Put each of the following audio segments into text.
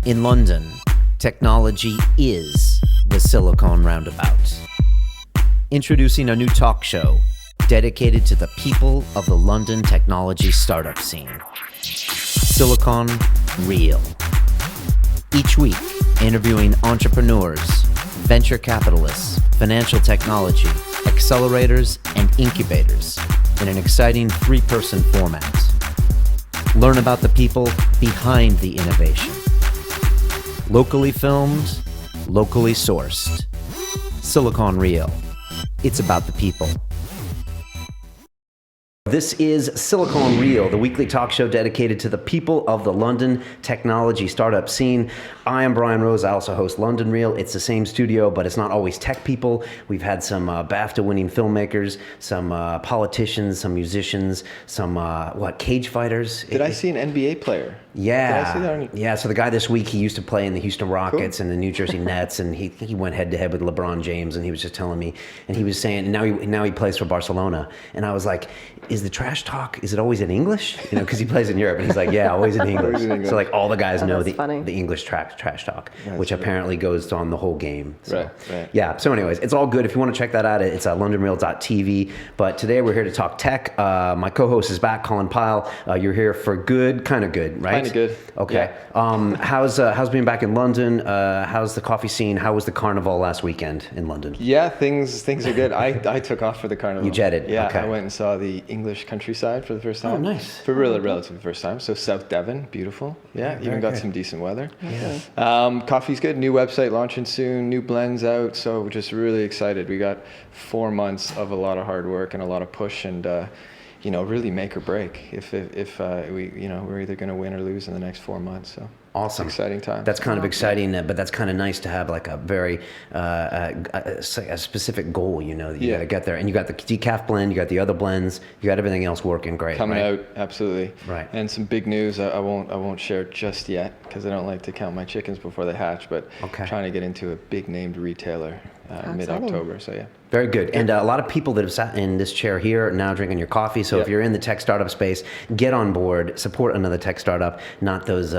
In London, technology is the Silicon Roundabout. Introducing a new talk show dedicated to the people of the London technology startup scene. Silicon Real. Each week, interviewing entrepreneurs, venture capitalists, financial technology, accelerators, and incubators in an exciting three-person format. Learn about the people behind the innovation. Locally filmed, locally sourced. Silicon Real. It's about the people. This is Silicon Real, the weekly talk show dedicated to the people of the London technology startup scene. I am Brian Rose. I also host London Real. It's the same studio, but it's not always tech people. We've had some BAFTA-winning filmmakers, some politicians, some musicians, some, cage fighters. Did I see an NBA player? Yeah. Did I see that? Yeah, so the guy this week, he used to play in the Houston Rockets and the New Jersey Nets, and he went head-to-head with LeBron James, and he was just telling me, and he was saying, and now he plays for Barcelona. And I was like, is the trash talk, is it always in English? You know, because he plays in Europe, and he's like, yeah, always in English. So like all the guys know the English trash talk, which apparently goes on the whole game. So, right. Yeah, so anyways, it's all good. If you want to check that out, it's londonreal.tv. But today we're here to talk tech. My co-host is back, Colin Pyle. You're here for good, kind of good, right? Kind of good. Okay. Yeah. How's being back in London? How's the coffee scene? How was the carnival last weekend in London? Yeah, things are good. I took off for the carnival. You jetted? Yeah, okay. I went and saw the English countryside for the first time. Oh, nice. For relatively first time. So South Devon, beautiful. Yeah, even got some decent weather. Yeah. Coffee's good. New website launching soon. New blends out. So we're just really excited. We got 4 months of a lot of hard work and a lot of push and. Really make or break if we're either going to win or lose in the next 4 months. So awesome, exciting time. That's kind of exciting, but that's kind of nice to have like a very a specific goal. You know that you got to get there, and you got the decaf blend, you got the other blends, you got everything else working great. Coming out, absolutely. Right. And some big news. I won't share just yet because I don't like to count my chickens before they hatch. But trying to get into a big named retailer mid-October. So yeah. Very good. And a lot of people that have sat in this chair here are now drinking your coffee. So if you're in the tech startup space, get on board, support another tech startup, not those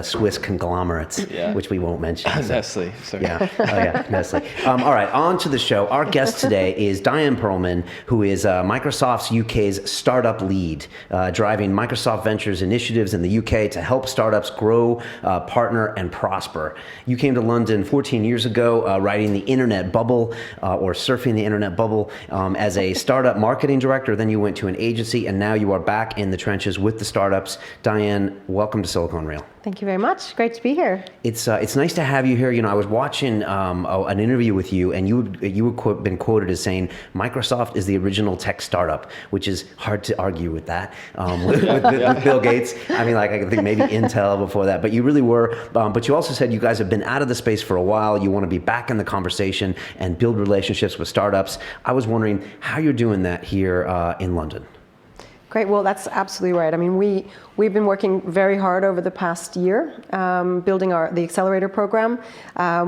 Swiss conglomerates, which we won't mention. So. Nestle. Sorry. Yeah. Oh, yeah. Nestle. All right. On to the show. Our guest today is Diane Perlman, who is Microsoft's UK's startup lead, driving Microsoft Ventures initiatives in the UK to help startups grow, partner, and prosper. You came to London 14 years ago, riding the internet bubble, or surfing the internet bubble as a startup marketing director. Then you went to an agency, and now you are back in the trenches with the startups. Diane, welcome to Silicon Real. Thank you very much. Great to be here. It's nice to have you here. You know, I was watching an interview with you, and you had been quoted as saying Microsoft is the original tech startup, which is hard to argue with that with Bill Gates. I mean, like I think maybe Intel before that, but you really were. But you also said you guys have been out of the space for a while. You want to be back in the conversation and build relationships with startups. I was wondering how you're doing that here in London. Great. Well, that's absolutely right. I mean, we've been working very hard over the past year, building the accelerator program,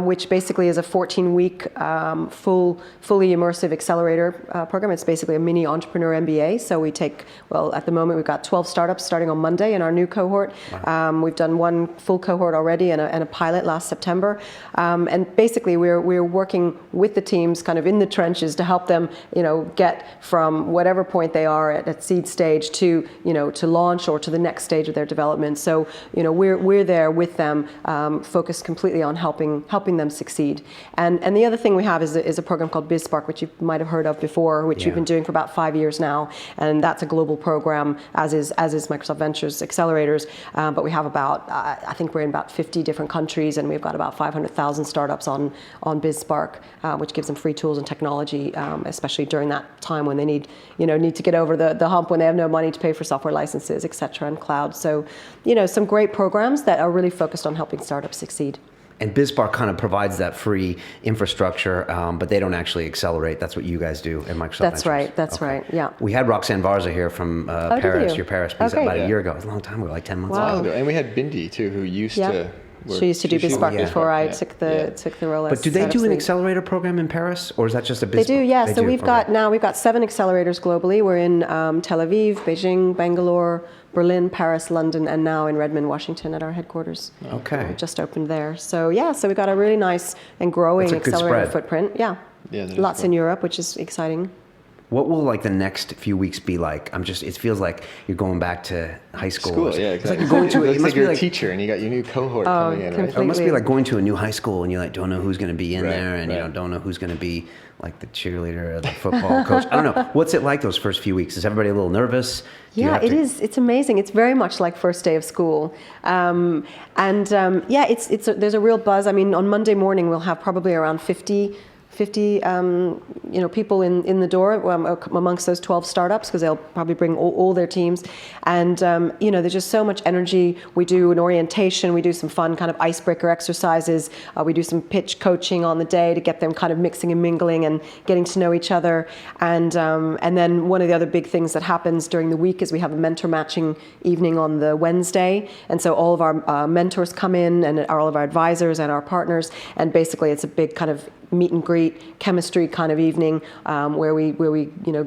which basically is a 14-week fully immersive accelerator program. It's basically a mini entrepreneur MBA. So we take, at the moment we've got 12 startups starting on Monday in our new cohort. Wow. We've done one full cohort already and a pilot last September. And basically we're working with the teams kind of in the trenches to help them, get from whatever point they are at seed stage to launch or to the next stage of their development. So we're there with them, focused completely on helping them succeed. And the other thing we have is a program called BizSpark, which you might have heard of before, which we've been doing for about 5 years now. And that's a global program, as is Microsoft Ventures accelerators. But we have I think we're in about 50 different countries, and we've got about 500,000 startups on BizSpark, which gives them free tools and technology, especially during that time when they need to get over the hump when they have no money to pay for software licenses, et cetera, and cloud. So, some great programs that are really focused on helping startups succeed. And BizSpark kind of provides that free infrastructure, but they don't actually accelerate. That's what you guys do at Microsoft That's Ventures. Right. That's right. Yeah. We had Roxanne Varza here from Paris, your Paris piece about a year ago. It was a long time ago, like 10 months ago. And we had Bindi, too, who used to... She used to do BizSpark before I took the role. But do they do an accelerator program in Paris, or is that just a BizSpark? They do, yeah. So we've got 7 accelerators globally. We're in Tel Aviv, Beijing, Bangalore, Berlin, Paris, London, and now in Redmond, Washington at our headquarters. Okay. We just opened there. So so we've got a really nice and growing That's a good accelerator spread. footprint. Yeah. Lots in Europe, which is exciting. What will like the next few weeks be like? It feels like you're going back to high school. Yeah, exactly. It's like you're going to. It must be like a teacher, and you got your new cohort coming in, right? completely. It must be like going to a new high school, and you like don't know who's going to be in Right, there, and right. don't know who's going to be like the cheerleader or the football coach. I don't know. What's it like those first few weeks? Is everybody a little nervous? Yeah, it is. It's amazing. It's very much like first day of school, there's a real buzz. I mean, on Monday morning we'll have probably around 50 people in the door amongst those 12 startups, because they'll probably bring all their teams. And, there's just so much energy. We do an orientation. We do some fun kind of icebreaker exercises. We do some pitch coaching on the day to get them kind of mixing and mingling and getting to know each other. And then one of the other big things that happens during the week is we have a mentor matching evening on the Wednesday. And so all of our mentors come in, and all of our advisors and our partners. And basically it's a big kind of meet and greet chemistry kind of evening, where we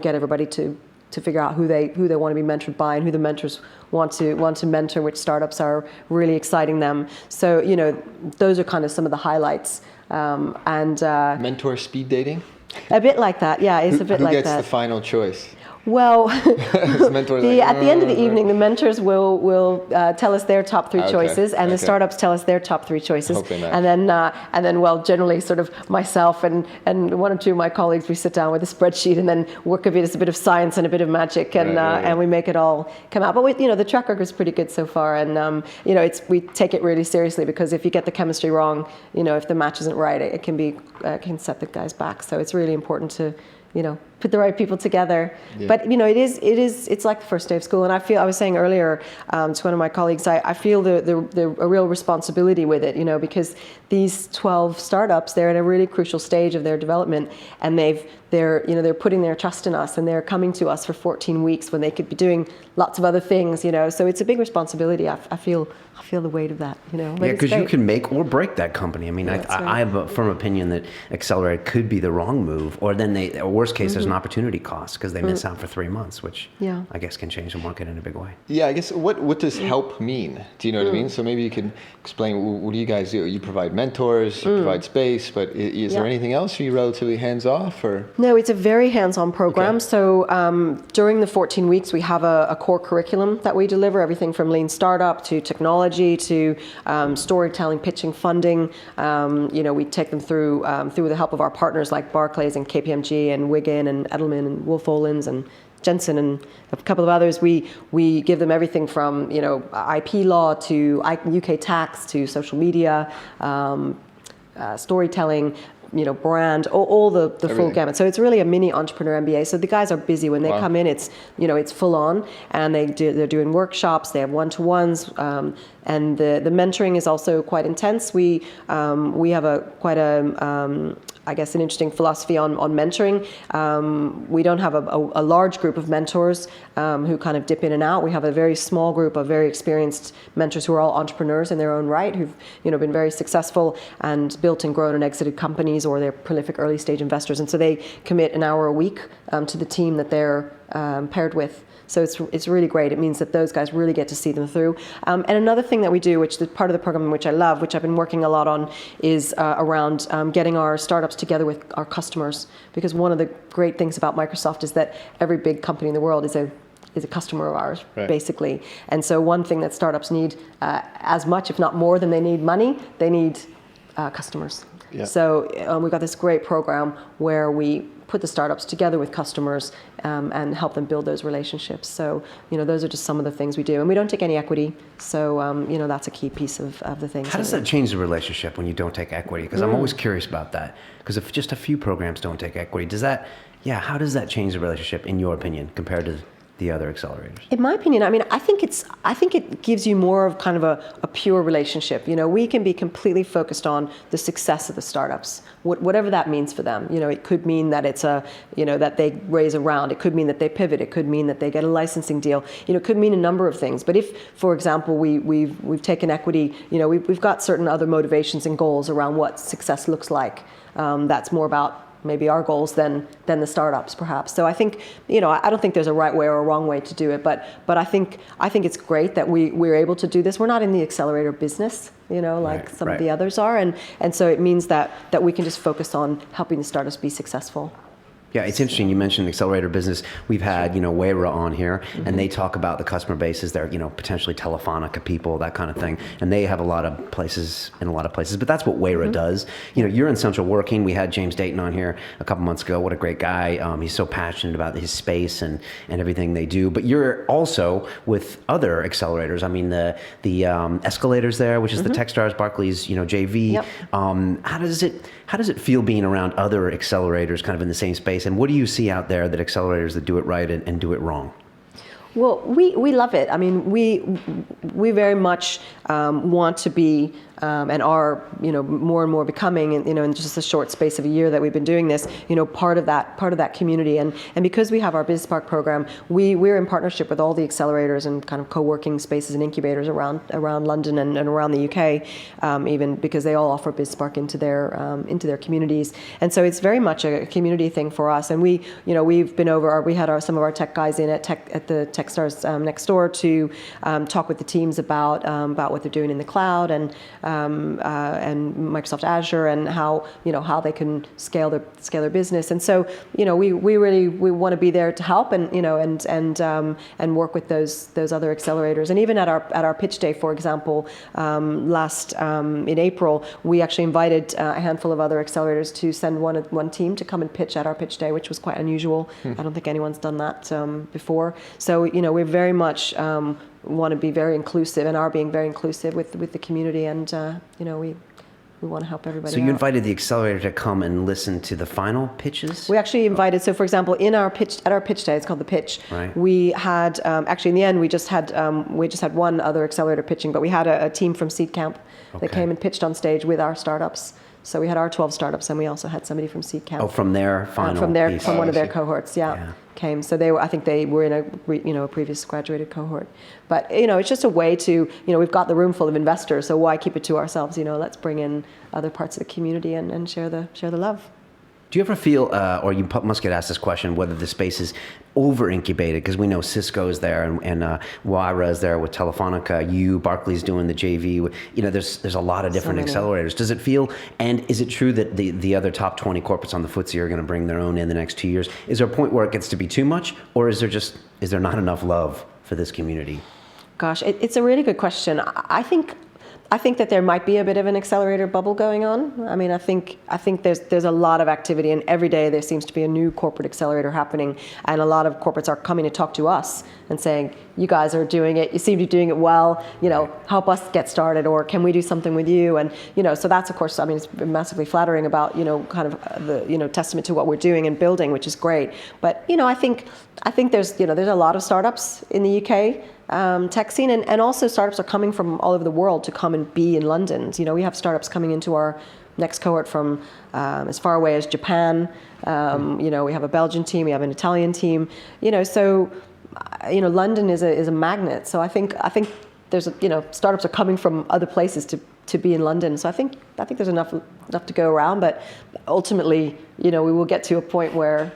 get everybody to figure out who they want to be mentored by, and who the mentors want to mentor, which startups are really exciting them. So those are kind of some of the highlights. Mentor speed dating? A bit like that, yeah. It's a bit like that. Who gets the final choice? Well, At the end of the evening, the mentors will tell us their top three choices, and the startups tell us their top three choices. And then, generally, sort of myself and one or two of my colleagues, we sit down with a spreadsheet and then work a bit. It's a bit of science and a bit of magic, and we make it all come out. But the track record is pretty good so far, and we take it really seriously, because if you get the chemistry wrong, if the match isn't right, it can set the guys back. So it's really important to put the right people together. Yeah. But it's like the first day of school. And I was saying earlier to one of my colleagues, I feel a real responsibility with it, because these 12 startups, they're at a really crucial stage of their development, and they're putting their trust in us, and they're coming to us for 14 weeks when they could be doing lots of other things, so it's a big responsibility. I feel the weight of that, Yeah, because you can make or break that company. I mean, I have a firm opinion that Accelerator could be the wrong move, or then worst case, there's an opportunity cost, because they miss out for 3 months, which I guess can change the market in a big way. Yeah, I guess what does help mean? Do you know what I mean? So maybe you can explain, what do you guys do? You provide mentors, you provide space, but is there anything else? Are you relatively hands-off, or? No, it's a very hands-on program. Okay. So during the 14 weeks, we have a core curriculum that we deliver, everything from lean startup to technology to storytelling, pitching, funding. We take them through the help of our partners like Barclays and KPMG and Wigan and Edelman and Wolf Olins and Jensen and a couple of others. We give them everything from IP law to UK tax to social media, storytelling, brand, all the full gamut. So it's really a mini entrepreneur MBA. So the guys are busy when they come in. It's it's full on, and they're doing workshops. They have one-to-ones, and the mentoring is also quite intense. We have quite an interesting philosophy on mentoring. We don't have a large group of mentors who kind of dip in and out. We have a very small group of very experienced mentors who are all entrepreneurs in their own right, who've been very successful and built and grown and exited companies, or they're prolific early stage investors. And so they commit an hour a week to the team that they're paired with. So it's really great. It means that those guys really get to see them through. And another thing that we do, which is part of the program which I love, which I've been working a lot on, is around getting our startups together with our customers. Because one of the great things about Microsoft is that every big company in the world is a customer of ours, basically. And so one thing that startups need as much, if not more than they need money, they need customers. Yeah. So we've got this great program where we put the startups together with customers and help them build those relationships. So, those are just some of the things we do. And we don't take any equity. So, that's a key piece of the things. How does that change the relationship when you don't take equity? Because I'm always curious about that. Because if just a few programs don't take equity, how does that change the relationship, in your opinion, compared to the other accelerators? In my opinion, I think it gives you more of kind of a pure relationship. We can be completely focused on the success of the startups, whatever that means for them. It could mean that it's that they raise a round. It could mean that they pivot. It could mean that they get a licensing deal. It could mean a number of things. But if, for example, we've taken equity, we've got certain other motivations and goals around what success looks like. That's more about maybe our goals than the startups perhaps. So I think, I don't think there's a right way or a wrong way to do it, but I think it's great that we're able to do this. We're not in the accelerator business, like some of the others are, and so it means that we can just focus on helping the startups be successful. Yeah, it's interesting. You mentioned accelerator business. We've had, Wayra on here, and they talk about the customer bases. They're, potentially Telefonica people, that kind of thing. And they have a lot of places, but that's what Wayra does. You're in Central Working. We had James Dayton on here a couple months ago. What a great guy. He's so passionate about his space and everything they do. But you're also with other accelerators. I mean, the escalators there, which is the Techstars Barclays, JV. Yep. How does it feel being around other accelerators kind of in the same space? And what do you see out there that accelerators that do it right and do it wrong? Well, we love it. I mean, we very much want to be and are, more and more becoming, in just a short space of a year that we've been doing this, part of that community. And because we have our Biz Spark program, we're in partnership with all the accelerators and kind of co-working spaces and incubators around London and around the UK, even because they all offer Biz Spark into their communities. And so it's very much a community thing for us. And we've been over. We had some of our tech guys in at the Techstars next door to talk with the teams about what they're doing in the cloud and Microsoft Azure and how they can scale their business. And so we really want to be there to help and and work with those other accelerators. And even at our pitch day, for example, last in April, we actually invited a handful of other accelerators to send one team to come and pitch at our pitch day, which was quite unusual. I don't think anyone's done that before. So we're very much want to be very inclusive and are being very inclusive with the community, and we want to help everybody. So you invited the accelerator to come and listen to the final pitches? We actually invited. So for example, at our pitch day, it's called the pitch. Right. We had actually in the end we just had one other accelerator pitching, but we had a team from Seed Camp that came and pitched on stage with our startups. So we had our 12 startups, and we also had somebody from Seed Camp. Oh, from their final piece. From one of their cohorts, came. So I think they were in a previous graduated cohort. But it's just a way to we've got the room full of investors, so why keep it to ourselves? Let's bring in other parts of the community and share the love. Do you ever feel, or you must get asked this question, whether the space is over-incubated? Because we know Cisco's there and Wayra is there with Telefonica, Barclays doing the JV. There's a lot of different accelerators. Does it feel, and is it true that the other top 20 corporates on the FTSE are going to bring their own in the next 2 years? Is there a point where it gets to be too much, or is there not enough love for this community? Gosh, it's a really good question. I think that there might be a bit of an accelerator bubble going on. I mean, I think there's a lot of activity, and every day there seems to be a new corporate accelerator happening, and a lot of corporates are coming to talk to us and saying, "You guys are doing it. You seem to be doing it well. Help us get started, or can we do something with you?" And so that's, of course, I mean, it's massively flattering about kind of the testament to what we're doing and building, which is great. But I think there's a lot of startups in the UK. Tech scene, and also startups are coming from all over the world to come and be in London. We have startups coming into our next cohort from as far away as Japan. We have a Belgian team, we have an Italian team. So London is a magnet. So I think there's startups are coming from other places to be in London. So I think there's enough to go around. But ultimately, we will get to a point where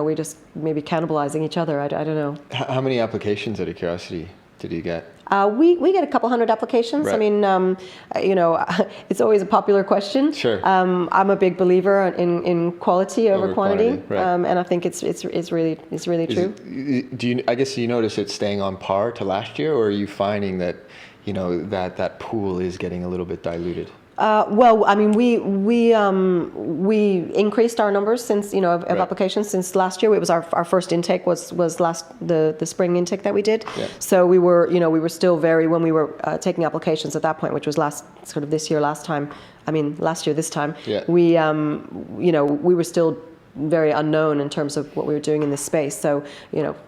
we just maybe cannibalizing each other. I don't know. How many applications, out of curiosity, did you get? We get a couple hundred applications. Right. I mean, it's always a popular question. Sure. I'm a big believer in quality over quantity. Right. And I think it's really true. I guess you notice it's staying on par to last year, or are you finding that that pool is getting a little bit diluted? Well, I mean, we increased our numbers since of applications since last year. It was our first intake was the spring intake that we did. Yeah. So we were still when we were taking applications at that point, which was last year this time. Yeah. We were still very unknown in terms of what we were doing in this space. So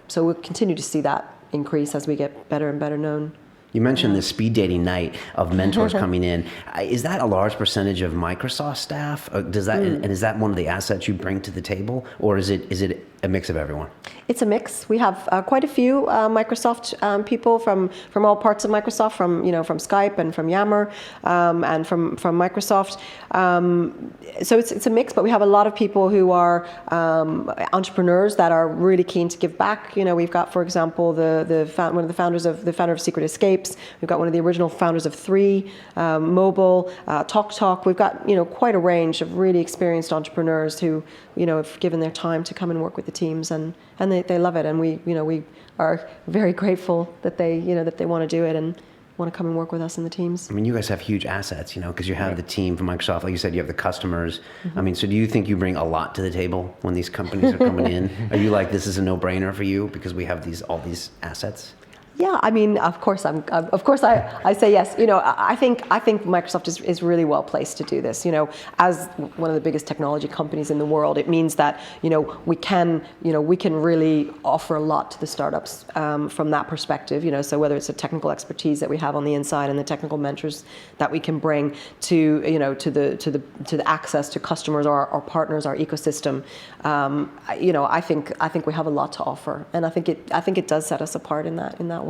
so we'll continue to see that increase as we get better and better known. You mentioned the speed dating night of mentors coming in. Is that a large percentage of Microsoft staff? And is that one of the assets you bring to the table, or is it a mix of everyone? It's a mix. We have quite a few Microsoft people from all parts of Microsoft, from Skype and from Yammer and from Microsoft. So it's a mix, but we have a lot of people who are entrepreneurs that are really keen to give back. We've got, for example, one of the founder of Secret Escapes. We've got one of the original founders of 3 Mobile, TalkTalk. We've got quite a range of really experienced entrepreneurs who have given their time to come and work with the teams, and they love it, and we are very grateful that they want to do it and want to come and work with us in the teams. I mean, you guys have huge assets, because you have the team from Microsoft, like you said, you have the customers. I mean, so do you think you bring a lot to the table when these companies are coming in? Are you like, this is a no-brainer for you because we have all these assets? Yeah, I mean, of course I say yes. I think Microsoft is really well placed to do this. As one of the biggest technology companies in the world, it means that we can really offer a lot to the startups from that perspective. So whether it's the technical expertise that we have on the inside and the technical mentors that we can bring to the access to customers, our partners, our ecosystem. I think we have a lot to offer, and I think it does set us apart in that way.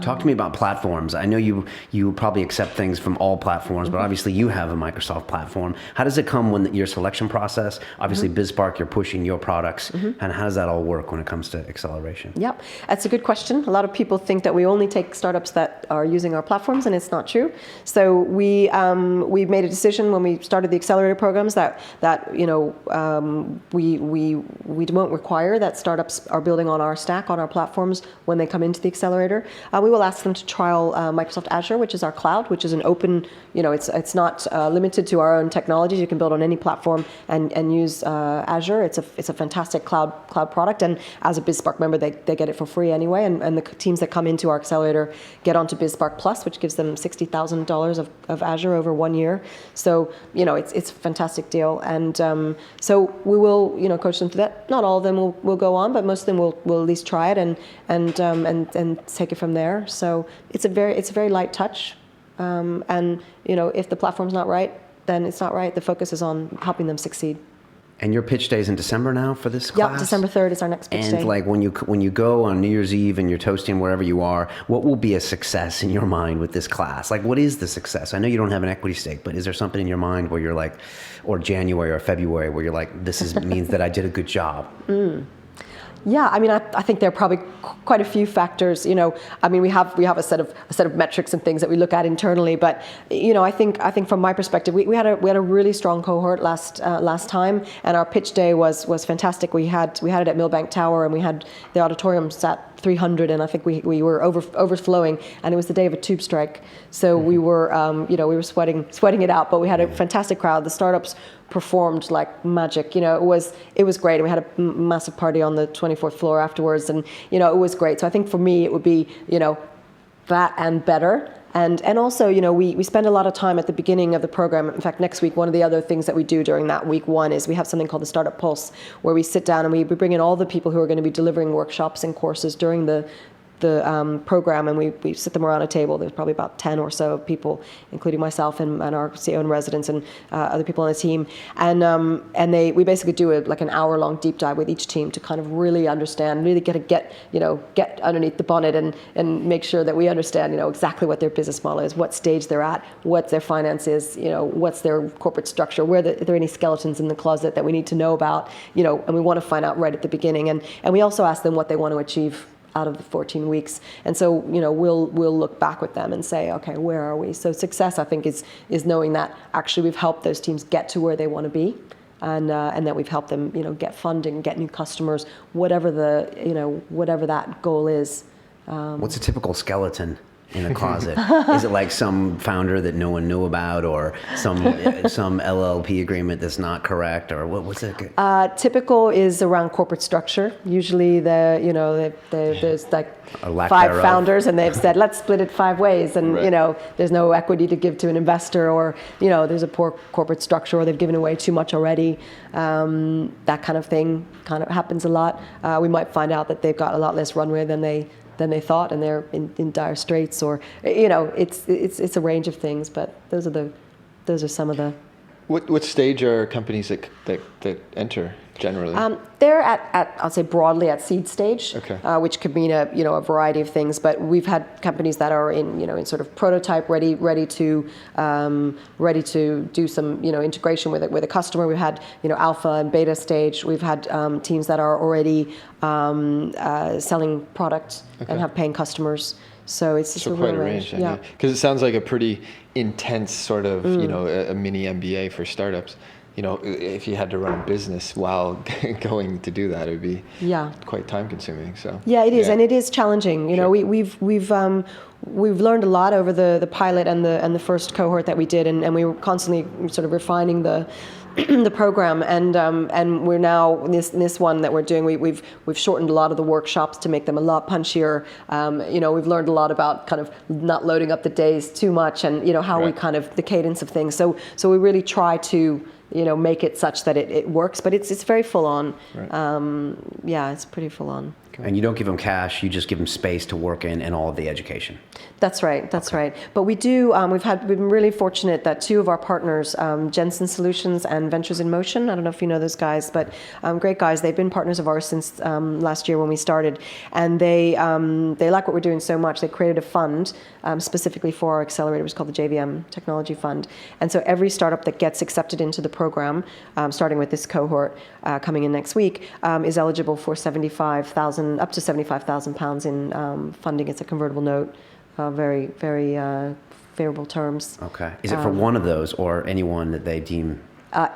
Talk to me about platforms. I know you probably accept things from all platforms, but obviously you have a Microsoft platform. How does it come when your selection process? Obviously, BizSpark, you're pushing your products, and how does that all work when it comes to acceleration? Yep, that's a good question. A lot of people think that we only take startups that are using our platforms, and it's not true. So we made a decision when we started the accelerator programs that we won't require that startups are building on our stack, on our platforms when they come into the accelerator. We will ask them to trial Microsoft Azure, which is our cloud, which is an open, it's not limited to our own technologies. You can build on any platform and use Azure. It's a fantastic cloud product, and as a BizSpark member, they get it for free anyway. And the teams that come into our accelerator get onto BizSpark Plus, which gives them $60,000 of Azure over 1 year. So it's a fantastic deal, and so we will coach them through that. Not all of them will go on, but most of them will at least try it and take it from there. So it's a very light touch, and if the platform's not right, then it's not right. The focus is on helping them succeed. And your pitch day is in December now for this class? Yeah, December 3rd is our next pitch day. And like when you go on New Year's Eve and you're toasting wherever you are, what will be a success in your mind with this class? Like, what is the success? I know you don't have an equity stake, but is there something in your mind where you're like, or January or February, where you're like, this means that I did a good job? Yeah, I mean, I think there are probably quite a few factors. I mean, we have a set of metrics and things that we look at internally. But I think from my perspective, we had a really strong cohort last time, and our pitch day was fantastic. We had it at Millbank Tower, and we had the auditorium sat 300, and I think we were overflowing, and it was the day of a tube strike, so we were we were sweating it out, but we had a fantastic crowd. The startups performed like magic. It was great. We had a massive party on the 24th floor afterwards, and it was great. So I think for me it would be that and better. And also, we spend a lot of time at the beginning of the program. In fact, next week, one of the other things that we do during that week one is we have something called the Startup Pulse, where we sit down and we bring in all the people who are going to be delivering workshops and courses during the program, and we sit them around a table. There's probably about 10 or so people, including myself and our CEO in residence and other people on the team. And we basically do an hour-long deep dive with each team to kind of really understand, really get underneath the bonnet and make sure that we understand exactly what their business model is, what stage they're at, what their finance is, what's their corporate structure, are there any skeletons in the closet that we need to know about, and we want to find out right at the beginning. And we also ask them what they want to achieve out of the 14 weeks. And so, we'll look back with them and say, okay, where are we? So success, I think, is knowing that actually we've helped those teams get to where they want to be, and that we've helped them, get funding, get new customers, whatever that goal is. What's a typical skeleton in a closet? Is it like some founder that no one knew about, or some LLP agreement that's not correct, or what's it? Typical is around corporate structure. Usually, there's like 5 founders, and they've said, let's split it 5 ways, and right. There's no equity to give to an investor, or there's a poor corporate structure, or they've given away too much already. That kind of thing kind of happens a lot. We might find out that they've got a lot less runway than they thought, and they're in dire straits, or it's a range of things, but those are some of the What stage are companies that enter generally? They're at I'll say broadly at seed stage, Okay. Which could mean a variety of things. But we've had companies that are in sort of prototype ready to do some integration with a customer. We've had alpha and beta stage. We've had teams that are already selling product and have paying customers. So it's just quite a range. Yeah. Because it sounds like a pretty intense sort of a mini MBA for startups. If you had to run a business while going to do that, it would be quite time consuming. So yeah, it is, and it is challenging. We've learned a lot over the pilot and the first cohort that we did, and we were constantly sort of refining the the program, and we're now in this one that we're doing. We've shortened a lot of the workshops to make them a lot punchier. We've learned a lot about kind of not loading up the days too much, and how we kind of the cadence of things. So we really try to make it such that it works, but it's very full on. Right. It's pretty full on. And you don't give them cash; you just give them space to work in and all of the education. That's right. That's right. But we do. We've been really fortunate that two of our partners, Jensen Solutions and Ventures in Motion. I don't know if you know those guys, but great guys. They've been partners of ours since last year when we started, and they like what we're doing so much. They created a fund specifically for our accelerator. It was called the JVM Technology Fund. And so every startup that gets accepted into the program, starting with this cohort coming in next week, is eligible for up to £75,000 in funding. It's a convertible note, very, very favorable terms. Okay. Is it for one of those or anyone that they deem?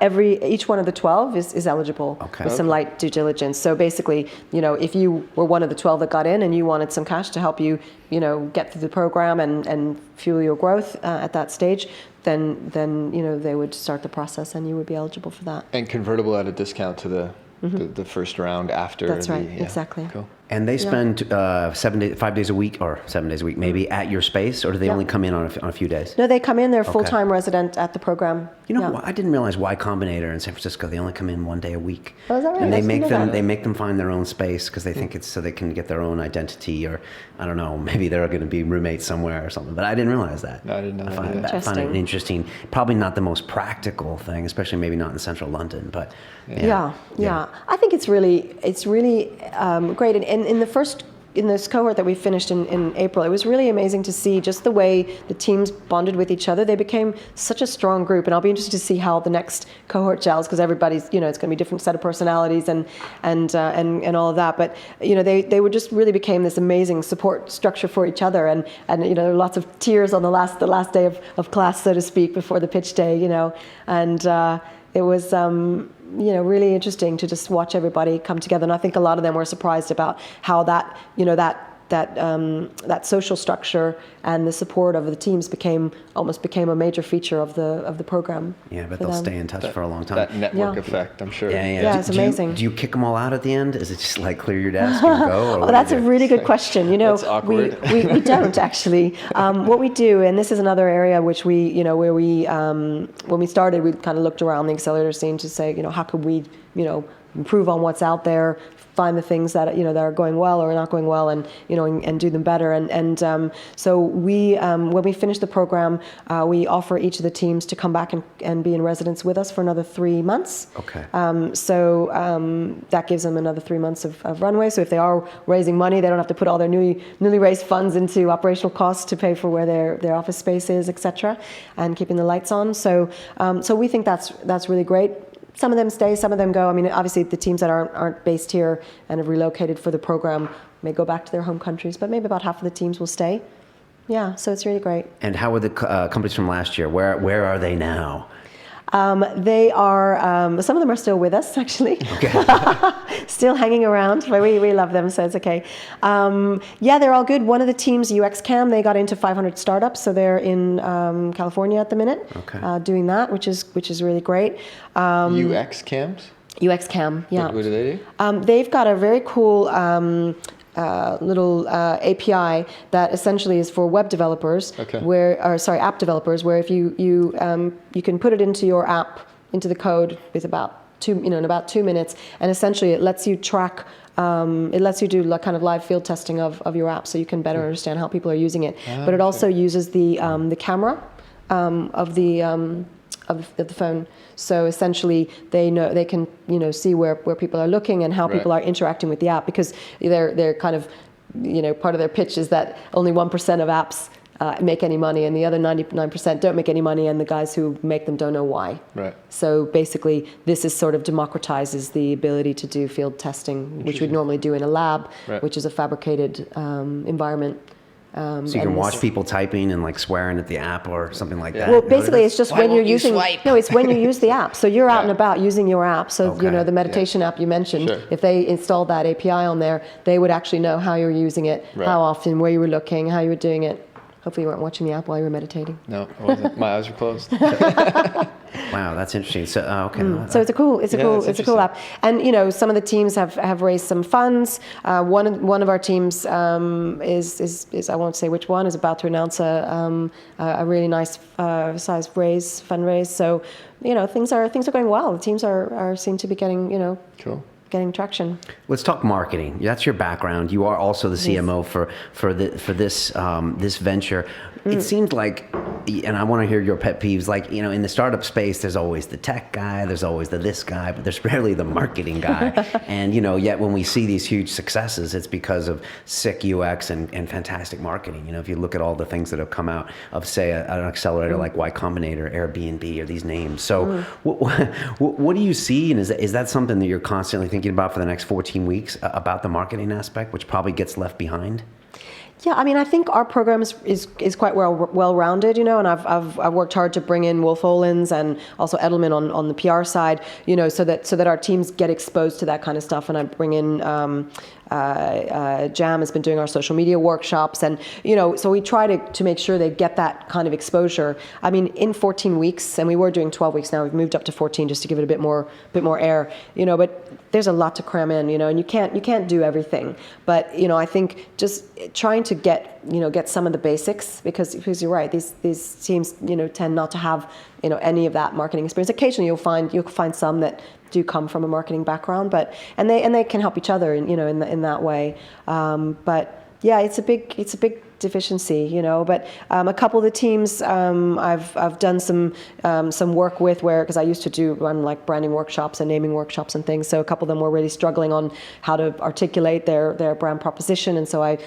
Each one of the 12 is eligible with some light due diligence. So basically, if you were one of the 12 that got in and you wanted some cash to help you, get through the program and fuel your growth at that stage, then they would start the process and you would be eligible for that. And convertible at a discount to the first round after. That's right. Exactly. Cool. And they spend 5 days a week, or 7 days a week, maybe at your space, or do they only come in on a few days? No, they come in. They're full-time resident at the program. I didn't realize Y Combinator in San Francisco, they only come in 1 day a week. Oh, is that right? And they make them find their own space because they think it's so they can get their own identity, or I don't know, maybe they're going to be roommates somewhere or something. But I didn't realize that. No, I didn't know that. I find it interesting. Probably not the most practical thing, especially maybe not in central London, but yeah. I think it's really great. And in this cohort that we finished in April, it was really amazing to see just the way the teams bonded with each other. They became such a strong group, and I'll be interested to see how the next cohort gels, because everybody's, it's going to be a different set of personalities and all of that. But they were just really became this amazing support structure for each other, and there were lots of tears on the last day of class, so to speak, before the pitch day, and it was really interesting to just watch everybody come together. And I think a lot of them were surprised about how that social structure and the support of the teams became a major feature of the program. Yeah, but they'll stay in touch for a long time. That network effect, I'm sure. Yeah, it's amazing. Do you kick them all out at the end? Is it just like clear your desk and go? Or that's a really good question. That's awkward. We don't actually. What we do, and this is another area which we, where we, when we started, we kind of looked around the accelerator scene to say, how could we, improve on what's out there, find the things that that are going well or not going well, and and do them better. And so we, when we finish the program, we offer each of the teams to come back and be in residence with us for another 3 months. Okay. So that gives them another 3 months of runway. So if they are raising money, they don't have to put all their newly raised funds into operational costs to pay for where their office space is, etc., and keeping the lights on. So we think that's really great. Some of them stay, some of them go. I mean, obviously the teams that aren't based here and have relocated for the program may go back to their home countries, but maybe about half of the teams will stay. Yeah, so it's really great. And how are the companies from last year? Where are they now? They are, some of them are still with us, actually. Okay. Still hanging around, but we love them, so it's okay. They're all good. One of the teams, UXCam, they got into 500 startups, so they're in California at the minute, doing that, which is really great. UXCams? UXCam, yeah. What do they do? They've got a very cool little API that essentially is for web developers, app developers, where if you can put it into your app, into the code with in about 2 minutes, and essentially it lets you track. It lets you do kind of live field testing of your app, so you can better understand how people are using it. But it also uses the camera of of the phone. So essentially, they can see where people are looking and how people are interacting with the app, because they're kind of part of their pitch is that only 1% of apps make any money, and the other 99% don't make any money, and the guys who make them don't know why. Right. So basically, this is sort of democratizes the ability to do field testing, which we'd normally do in a lab, which is a fabricated environment. So you can watch people typing and like swearing at the app or something like that. Well, basically, it's just when you're using. Swipe? No, it's when you use the app. So you're out and about using your app. So the meditation app you mentioned. Sure. If they installed that API on there, they would actually know how you're using it, how often, where you were looking, how you were doing it. Hopefully you weren't watching the app while you were meditating. No, I wasn't. My eyes were closed. Wow, that's interesting. So So it's a cool app. And some of the teams have raised some funds. One of our teams is I won't say which one, is about to announce a really nice size fundraise. So things are going well. The teams are seem to be getting Cool. getting traction. Let's talk marketing. That's your background. You are also the CMO for this venture. It seems like, and I want to hear your pet peeves, like, in the startup space, there's always the tech guy, there's always this guy, but there's rarely the marketing guy. And, yet when we see these huge successes, it's because of sick UX and fantastic marketing. If you look at all the things that have come out of, say, an accelerator like Y Combinator, Airbnb, or these names. So what do you see? And is that something that you're constantly thinking about for the next 14 weeks about the marketing aspect, which probably gets left behind? Yeah, I mean, I think our program is quite well-rounded, and I've worked hard to bring in Wolf Olins and also Edelman on the PR side, so that our teams get exposed to that kind of stuff, and I bring in Jam has been doing our social media workshops, and so we try to make sure they get that kind of exposure. I mean, in 14 weeks, and we were doing 12 weeks now, we've moved up to 14 just to give it a bit more air, but there's a lot to cram in, and you can't do everything, but I think just trying to get some of the basics, because you're right, these teams tend not to have any of that marketing experience. Occasionally you'll find some that do come from a marketing background, but and they can help each other in that way. But yeah, it's a big deficiency, but a couple of the teams I've done some work with, because I used to run like branding workshops and naming workshops and things, so a couple of them were really struggling on how to articulate their brand proposition, and so I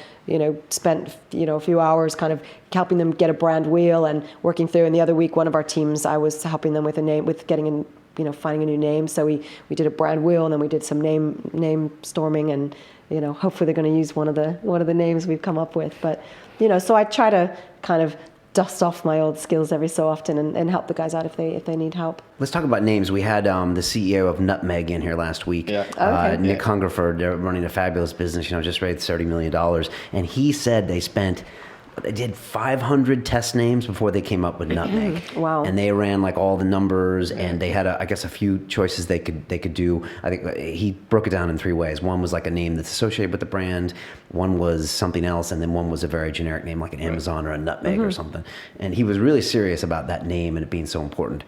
spent a few hours kind of helping them get a brand wheel and working through, and the other week one of our teams I was helping them with a name, with getting in finding a new name, so we did a brand wheel, and then we did some name storming, and hopefully they're going to use one of the names we've come up with. But so I try to kind of dust off my old skills every so often and help the guys out if they need help. Let's talk about names. We had the CEO of Nutmeg in here last week, Nick Hungerford. They're running a fabulous business, just raised $30 million, and he said they did 500 test names before they came up with Nutmeg. Wow. And they ran like all the numbers, and they had a few choices they could do. I think he broke it down in 3 ways. One was like a name that's associated with the brand, one was something else, and then one was a very generic name like an Amazon or a Nutmeg or something. And he was really serious about that name and it being so important.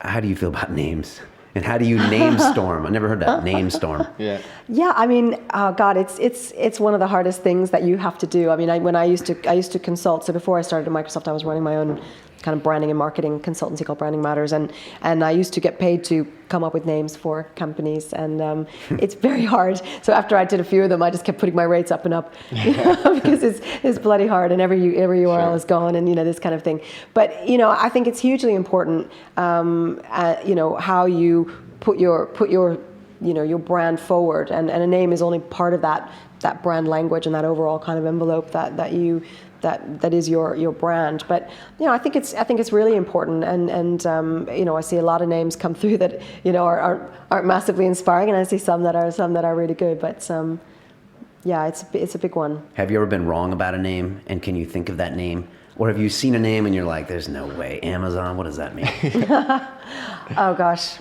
How do you feel about names? And how do you name storm? I never heard that, name storm. Yeah. Yeah, I mean, God, it's one of the hardest things that you have to do. I mean, when I used to consult. So before I started at Microsoft, I was running my own kind of branding and marketing consultancy called Branding Matters, and I used to get paid to come up with names for companies, and it's very hard. So after I did a few of them, I just kept putting my rates up and up because it's bloody hard, and every URL is gone, and this kind of thing. But I think it's hugely important, how you put your brand forward, and a name is only part of that brand language and that overall kind of envelope that is your brand. But I think it's really important, and I see a lot of names come through that aren't massively inspiring, and I see some that are really good. But yeah, it's a big one. Have you ever been wrong about a name, and can you think of that name? Or have you seen a name and you're like, there's no way, Amazon, what does that mean? Oh gosh,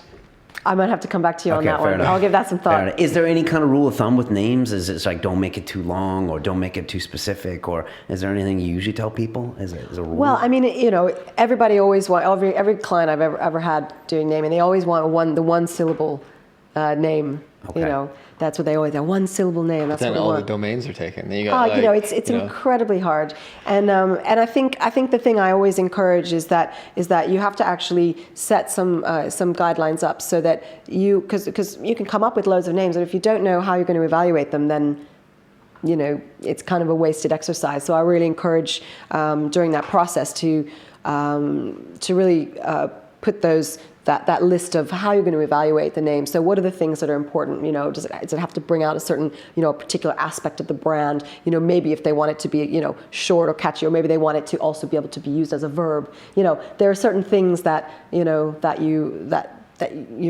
I might have to come back to you on that one. Enough. I'll give that some thought. Is there any kind of rule of thumb with names? Is it like don't make it too long, or don't make it too specific, or is there anything you usually tell people? Is a rule? Well, I mean, everybody always want every client I've ever had doing naming, they always want the one syllable name. Okay. You know, that's what they always, a one-syllable name. That's Then what we all want. the domains are taken. Then you got You know, it's incredibly hard, and I think the thing I always encourage is that you have to actually set some guidelines up so that because you can come up with loads of names, and if you don't know how you're going to evaluate them, then you know it's kind of a wasted exercise. So I really encourage during that process to really put that list of how you're going to evaluate the name. So what are the things that are important? You know, does it have to bring out a certain, you know, a particular aspect of the brand? You know, maybe if they want it to be, you know, short or catchy, or maybe they want it to also be able to be used as a verb. You know, there are certain things that, you know, that you're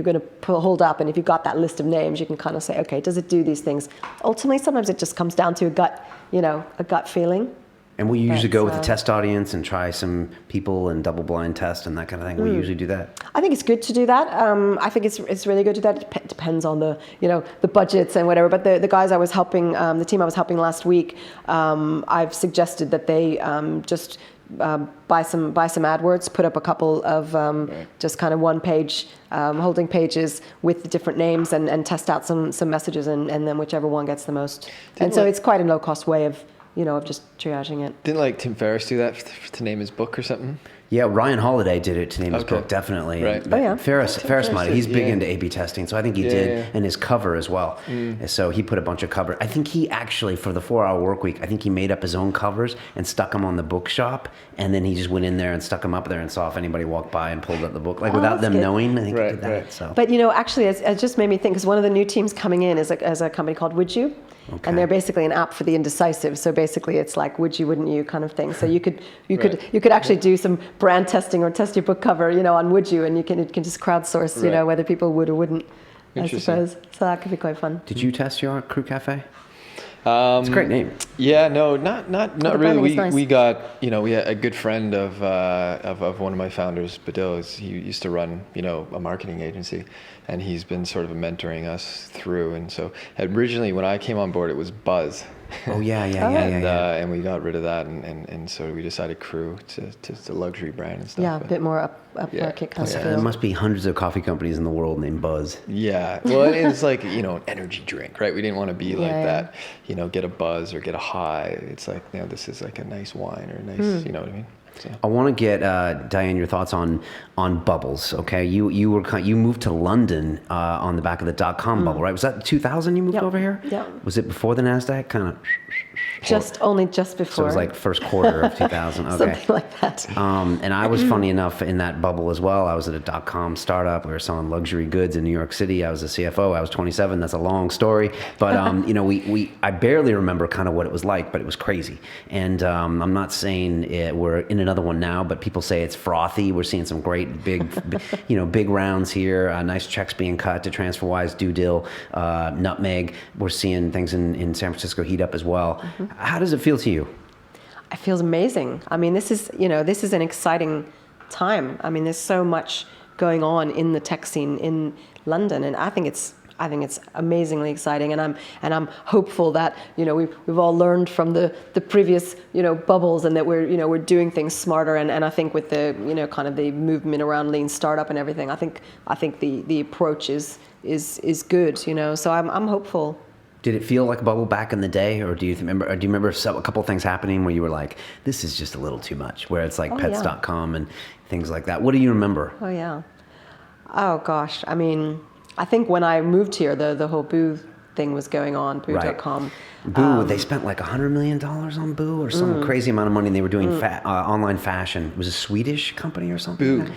going to hold up, and if you've got that list of names, you can kind of say, okay, does it do these things? Ultimately, sometimes it just comes down to a gut feeling. And we usually go with a test audience and try some people and double-blind test and that kind of thing. We usually do that. I think it's good to do that. I think it's really good to do that. It depends on the budgets and whatever. But the guys I was helping, the team I was helping last week, I've suggested that they just buy some AdWords, put up a couple of just kind of one-page holding pages with the different names and test out some messages and then whichever one gets the most. So it's quite a low-cost way of just triaging it. Didn't like Tim Ferriss do that to name his book or something? Yeah, Ryan Holiday did it to name his book, definitely. Right. And Oh, yeah. Ferris might. He's big into A/B testing, so I think he did, yeah. and his cover as well. So he put a bunch of cover. I think he actually, for the 4-Hour Workweek, I think he made up his own covers and stuck them on the bookshop, and then he just went in there and stuck them up there and saw if anybody walked by and pulled up the book, without them good. knowing. I think he Right, did that. right. So. But actually, it just made me think, because one of the new teams coming in is a company called Would You? Okay. And they're basically an app for the indecisive. So basically, it's like would you, wouldn't you kind of thing. So you could actually do some brand testing or test your book cover, on Would You, and it can just crowdsource, Right. whether people would or wouldn't. I Interesting. suppose. So that could be quite fun. Did you test your Crew Cafe? It's a great name. Yeah, no, not the really. branding is nice. We got, we had a good friend of one of my founders, Badil. He used to run, a marketing agency, and he's been sort of mentoring us through. And so originally, when I came on board, it was Buzz. Oh yeah. And we got rid of that, and so we decided Crew to luxury brand and stuff. Yeah, a but- bit more upmarket kind of There feel. must be hundreds of coffee companies in the world named Buzz. Yeah, well, it's like, an energy drink, right? We didn't want to be like Yeah. that, get a buzz or get a high. It's like, this is like a nice wine or a nice, you know what I mean? So. I want to get Diane your thoughts on bubbles. Okay, you moved to London on the back of the .com bubble, right? Was that 2000 you moved Yep. over here? Yeah. Was it before the Nasdaq? Kind of. Only just before. So it was like first quarter of 2000. Okay. Something like that. And I was funny enough in that bubble as well. I was at a .com startup. We were selling luxury goods in New York City. I was a CFO. I was 27. That's a long story, but I barely remember kind of what it was like, but it was crazy. And I'm not saying we're in another one now, but people say it's frothy. We're seeing some great big, big rounds here. Nice checks being cut to TransferWise, Due Deal, Nutmeg. We're seeing things in San Francisco heat up as well. Mm-hmm. How does it feel to you? It feels amazing. I mean, this is an exciting time. I mean, there's so much going on in the tech scene in London, and I think it's amazingly exciting. And I'm hopeful that we've all learned from the previous bubbles, and that we're doing things smarter. And I think with the kind of the movement around lean startup and everything, I think the approach is good. So I'm hopeful. Did it feel like a bubble back in the day, or do you remember a couple of things happening where you were like, "This is just a little too much"? Where it's like Pets.com and things like that. What do you remember? Oh yeah. Oh gosh. I mean, I think when I moved here, the whole Boo thing was going on. Boo.com. Boo. They spent like $100 million on Boo, or some crazy amount of money. And they were doing online fashion. It was a Swedish company or something. Boo.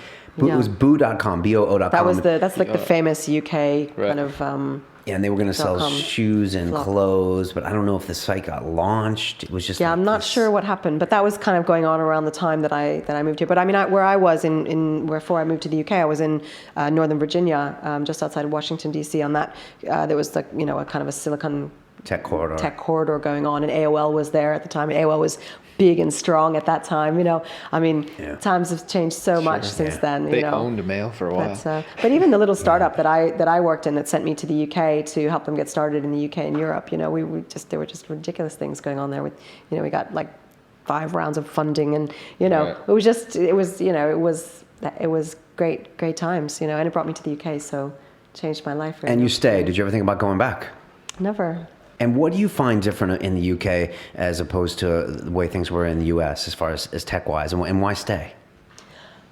Yeah. It was Boo.com. BOO.com. That's like the famous UK kind of. Yeah, and they were going to sell shoes and clothes, but I don't know if the site got launched. It was just I'm not sure what happened, but that was kind of going on around the time that I moved here. But I mean, where I was before I moved to the UK, I was in Northern Virginia, just outside of Washington D.C. On that, there was a kind of a Silicon tech corridor going on, and AOL was there at the time. AOL was big and strong at that time. Times have changed so much since then. They owned mail for a while. But even the little startup that I worked in that sent me to the UK to help them get started in the UK and Europe, there were just ridiculous things going on there. With we got like 5 rounds of funding, and it was great times. And it brought me to the UK, so changed my life. Really. And you stay. Did you ever think about going back? Never. And what do you find different in the UK as opposed to the way things were in the US as far as tech-wise, and why stay?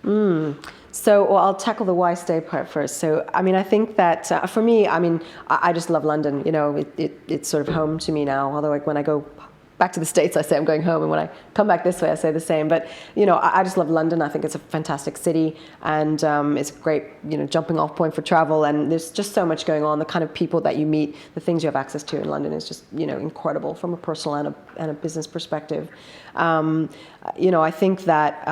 So, well, I'll tackle the why stay part first. So, I mean, I think that for me, I mean, I just love London. You know, it's sort of home to me now. Although, like, when I go back to the States, I say I'm going home, and when I come back this way, I say the same. But you know, I just love London. I think it's a fantastic city, and it's a great, you know, jumping off point for travel. And there's just so much going on. The kind of people that you meet, the things you have access to in London is just, you know, incredible from a personal and a business perspective. You know, I think that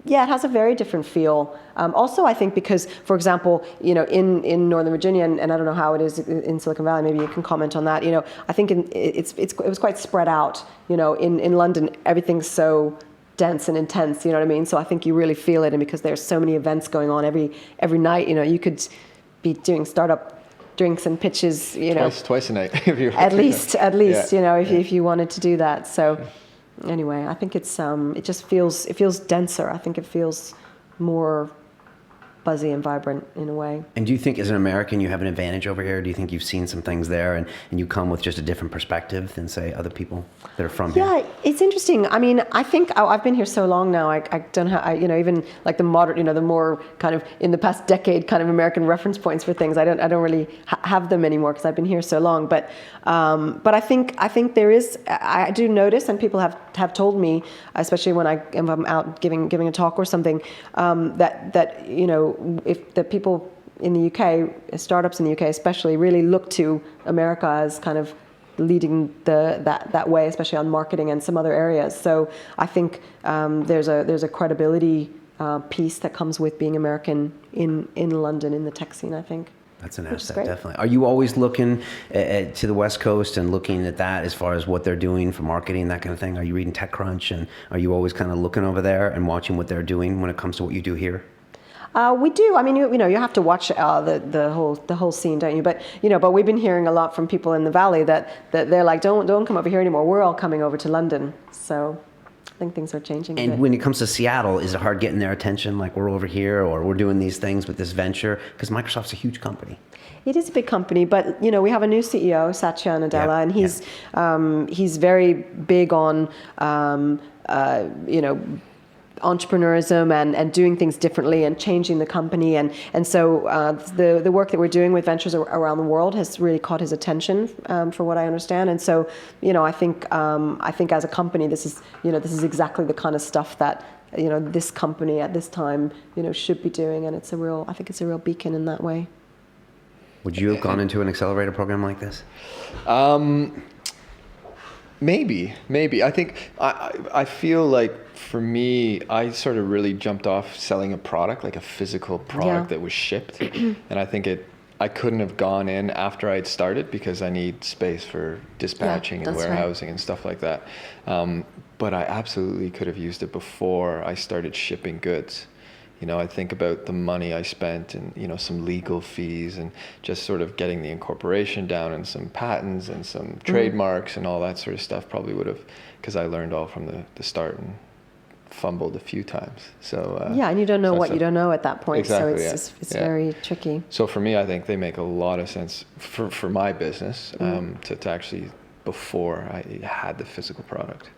yeah, it has a very different feel. Also, I think because, for example, you know, in Northern Virginia, and I don't know how it is in Silicon Valley. Maybe you can comment on that. You know, I think it was quite spread out. You know, in London, everything's so dense and intense. You know what I mean? So I think you really feel it, and because there's so many events going on every night. You know, you could be doing startup drinks and pitches. You know, twice a night. If you're at least. Yeah. You know, if you wanted to do that. So. Anyway, I think it just feels denser. I think it feels more buzzy and vibrant in a way. And do you think, as an American, you have an advantage over here? Do you think you've seen some things there, and you come with just a different perspective than, say, other people that are from here? Yeah, it's interesting. I mean, I think I've been here so long now. I don't have, you know, even like the modern, you know, the more kind of in the past decade kind of American reference points for things. I don't really have them anymore because I've been here so long. But I think there is. I do notice, and people have told me, especially when I'm out giving a talk or something, that you know, if the people in the UK, startups in the UK especially, really look to America as kind of leading that way, especially on marketing and some other areas. So I think there's a credibility piece that comes with being American in London in the tech scene, I think. That's an asset, definitely. Are you always looking to the West Coast and looking at that as far as what they're doing for marketing, that kind of thing? Are you reading TechCrunch, and are you always kind of looking over there and watching what they're doing when it comes to what you do here? We do. I mean, you know, you have to watch the whole scene, don't you? But you know, but we've been hearing a lot from people in the Valley that they're like, don't come over here anymore. We're all coming over to London. So I think things are changing. And when it comes to Seattle, is it hard getting their attention? Like, we're over here, or we're doing these things with this venture? Because Microsoft's a huge company. It is a big company, but you know, we have a new CEO, Satya Nadella, and he's very big on you know, entrepreneurism and doing things differently and changing the company, and so the work that we're doing with ventures around the world has really caught his attention, for what I understand. And so, you know, I think as a company, this is exactly the kind of stuff that, you know, this company at this time, you know, should be doing, and I think it's a real beacon in that way. Would you have gone into an accelerator program like this? Maybe. I think I feel like, for me, I sort of really jumped off selling a product, like a physical product that was shipped, and I think I couldn't have gone in after I'd started because I need space for dispatching and warehousing and stuff like that. But I absolutely could have used it before I started shipping goods. You know, I think about the money I spent and, you know, some legal fees and just sort of getting the incorporation down and some patents and some trademarks and all that sort of stuff probably would have, because I learned all from the start and fumbled a few times. So and you don't know what you don't know at that point. Exactly, so it's very tricky. So for me, I think they make a lot of sense for my business to actually, before I had the physical product.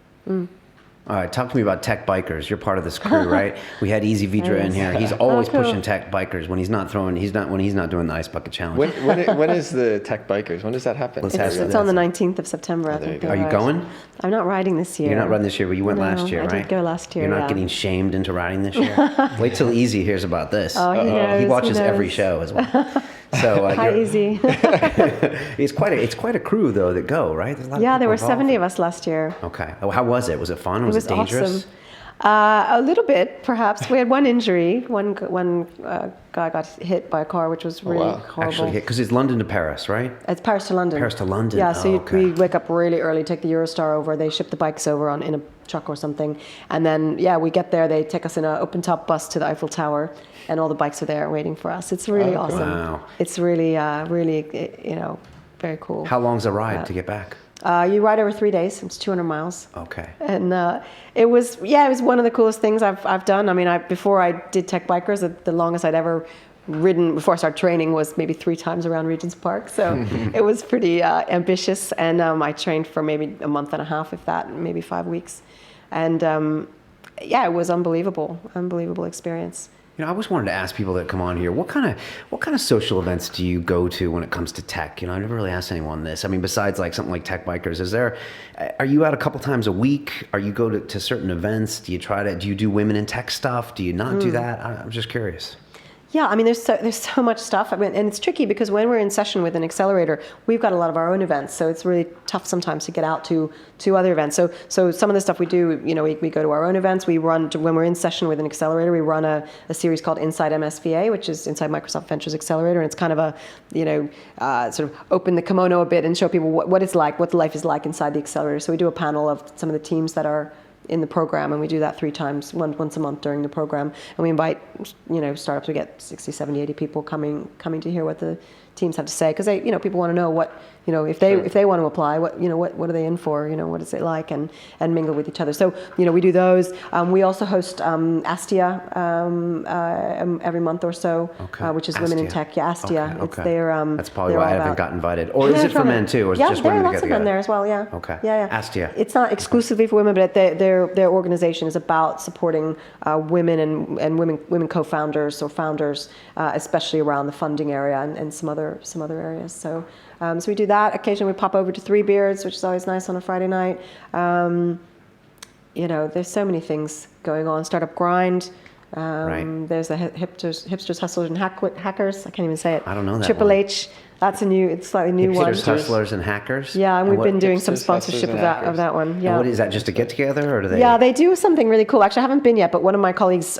All right, talk to me about tech bikers. You're part of this crew, right? We had Easy Vidra in here. He's always pushing tech bikers when he's not doing the ice bucket challenge. When is the tech bikers? When does that happen? It's on the 19th of September. I think. Are you going? I'm not riding this year. You're not riding this year, but you went last year, right? I did go last year. You're not getting shamed into riding this year. Wait till Easy hears about this. Oh, he knows. He watches every show as well. So hi, Easy. It's quite a crew though that go, right? There's a lot of there were involved. 70 of us last year. Okay. Oh, how was it? Was it fun? Was it dangerous? Awesome. A little bit, perhaps. We had one injury. One guy got hit by a car, which was really horrible. Actually, because it's London to Paris, right? It's Paris to London. Paris to London. Yeah, so we wake up really early, take the Eurostar over. They ship the bikes over in a truck or something, and then we get there. They take us in an open-top bus to the Eiffel Tower, and all the bikes are there waiting for us. It's really awesome. Wow. It's really, you know, very cool. How long's the ride to get back? You ride over 3 days. It's 200 miles. Okay. And it was one of the coolest things I've done. I mean, before I did Tech Bikers, the longest I'd ever ridden before I started training was maybe 3 times around Regent's Park. So it was pretty ambitious. And I trained for maybe a month and a half, if that, maybe 5 weeks. And yeah, it was unbelievable experience. You know, I always wanted to ask people that come on here, what kind of social events do you go to when it comes to tech? You know, I never really asked anyone this. I mean, besides like something like Tech Bikers, are you out a couple times a week? Are you go to certain events? Do you do women in tech stuff? Do you not do that? I'm just curious. Yeah, I mean, there's so much stuff. I mean, and it's tricky because when we're in session with an accelerator, we've got a lot of our own events, so it's really tough sometimes to get out to other events. So some of the stuff we do, you know, we go to our own events. We run, when we're in session with an accelerator, we run a series called Inside MSVA, which is Inside Microsoft Ventures Accelerator, and it's kind of a, you know, sort of open the kimono a bit and show people what it's like, what life is like inside the accelerator. So we do a panel of some of the teams that are in the program, and we do that 3 times, once a month during the program, and we invite, you know, startups. We get 60, 70, 80 people coming to hear what the teams have to say, because they, you know, people want to know what, you know, if they want to apply, what, you know, what are they in for, you know, what is it like, and mingle with each other. So, you know, we do those. We also host Astia every month or so, which is Women in Tech. Yeah, Astia. Okay. It's their, that's probably why I haven't got invited. Or is it for men too, or is it just women there are lots of men there as well. Yeah. Okay. Yeah. Astia. It's not exclusively for women, but their organization is about supporting women and women co-founders or founders, especially around the funding area and some other areas. So we do that. Occasionally we pop over to Three Beards, which is always nice on a Friday night. You know, there's so many things going on. Startup Grind. Right. There's the Hipsters, Hustlers, and Hackers. I can't even say it. I don't know that Triple one. H. That's it's slightly new one. Hipsters, Hustlers, and Hackers? Yeah, and we've been doing some Hipsters, sponsorship Hustlers, of that one. Yeah. And what is that, just to get together, or do they? Yeah, they do something really cool. Actually, I haven't been yet, but one of my colleagues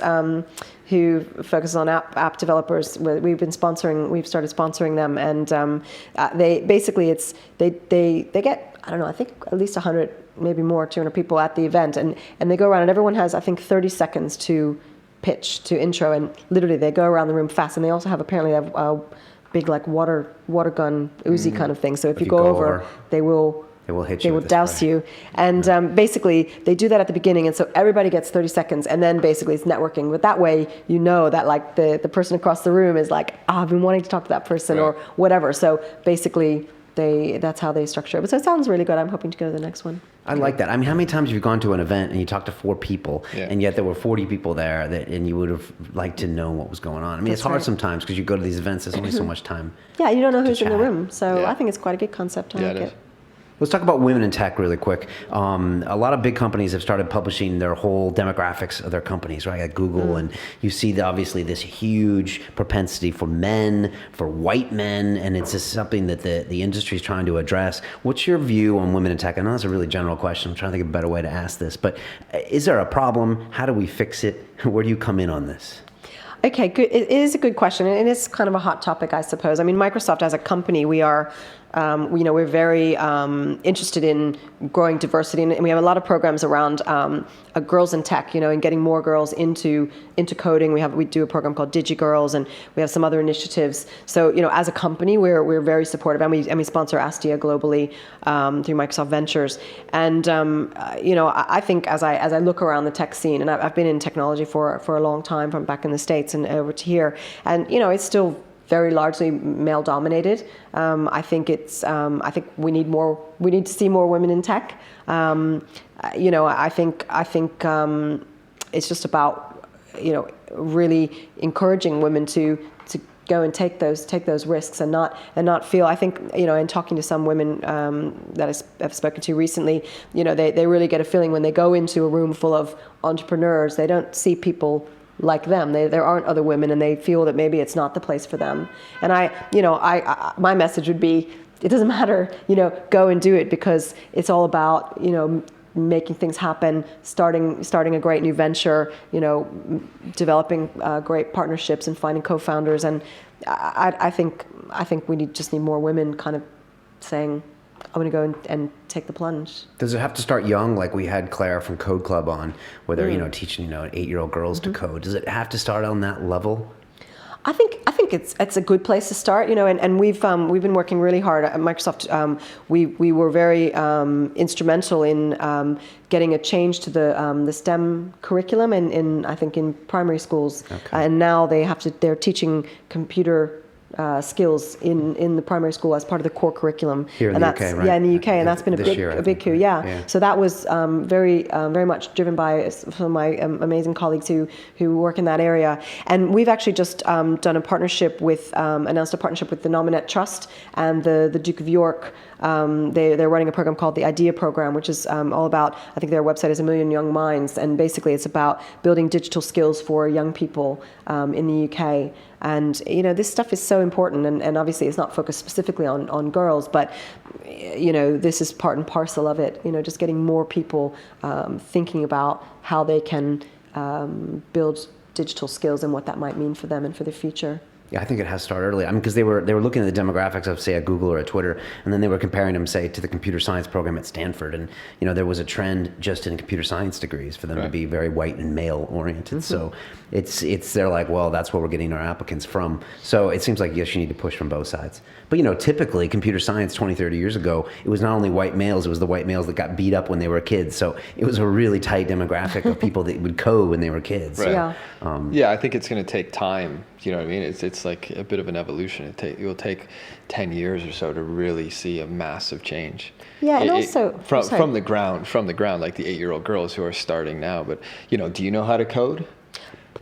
who focuses on app developers, we've started sponsoring them, and they basically they get, I don't know, I think at least 100, maybe more, 200 people at the event, and they go around, and everyone has, I think, 30 seconds to pitch, to intro, and literally they go around the room fast, and they also have a big like water gun Uzi kind of thing. So if you go over, they will hit you. They will douse you. And basically, they do that at the beginning, and so everybody gets 30 seconds, and then basically it's networking. But that way, you know that like the person across the room is like, I've been wanting to talk to that person, or whatever. So basically, that's how they structure it. But so it sounds really good. I'm hoping to go to the next one. I like that. I mean, how many times have you gone to an event and you talked to 4 people, and yet there were 40 people there, and you would have liked to know what was going on? I mean, it's hard sometimes because you go to these events, there's only so much time. Yeah, you don't know who's in the room. So Yeah. I think it's quite a good concept. I like it. Let's talk about women in tech really quick. A lot of big companies have started publishing their whole demographics of their companies, right? Like Google, and you see obviously this huge propensity for men, for white men, and it's just something that the industry is trying to address. What's your view on women in tech? I know that's a really general question. I'm trying to think of a better way to ask this, but is there a problem? How do we fix it? Where do you come in on this? Okay, good. It is a good question, and it is kind of a hot topic, I suppose. I mean, Microsoft as a company, we are, we're very interested in growing diversity, and we have a lot of programs around girls in tech, and getting more girls into coding. We do a program called DigiGirls, and we have some other initiatives. So, as a company, we're very supportive, and we sponsor Astia globally through Microsoft Ventures. And I think as I look around the tech scene, and I've been in technology for a long time, from back in the States and over to here, and it's still very largely male dominated. I think we need to see more women in tech. I think it's just about really encouraging women to go and take those risks and not feel. I think in talking to some women that I've spoken to recently, they really get a feeling when they go into a room full of entrepreneurs, they don't see people like them. There aren't other women, and they feel that maybe it's not the place for them. And my message would be, it doesn't matter, go and do it, because it's all about, making things happen, starting a great new venture, developing great partnerships and finding co-founders. And I think we just need more women kind of saying, I'm going to go and take the plunge. Does it have to start young? Like we had Claire from Code Club on, where they're teaching 8-year-old girls to code. Does it have to start on that level? I think it's a good place to start, and we've been working really hard at Microsoft. We were very instrumental in getting a change to the STEM curriculum in I think in primary schools, and now they're teaching computer skills in the primary school as part of the core curriculum. Here in and the that's, UK, right? Yeah, in the UK, and that's been a big coup. Yeah. Yeah. So that was very much driven by some of my amazing colleagues who work in that area. And we've actually just done a partnership announced a partnership with the Nominate Trust and the Duke of York. They're running a program called the IDEA program, which is all about, I think their website is A Million Young Minds, and basically it's about building digital skills for young people in the UK. And this stuff is so important, and obviously it's not focused specifically on girls, but this is part and parcel of it. Just getting more people thinking about how they can build digital skills and what that might mean for them and for the future. Yeah, I think it has started early. I mean, because they were looking at the demographics of, say, a Google or a Twitter, and then they were comparing them, say, to the computer science program at Stanford. And, there was a trend just in computer science degrees for them to be very white and male oriented. So they're like, well, that's where we're getting our applicants from. So it seems like, yes, you need to push from both sides. But, typically computer science 20, 30 years ago, it was not only white males, it was the white males that got beat up when they were kids. So it was a really tight demographic of people that would code when they were kids. Right. Yeah. I think it's going to take time. You know what I mean? It's like a bit of an evolution. It will take 10 years or so to really see a massive change. Yeah, and also from the ground, like the 8-year-old girls who are starting now. But do you know how to code?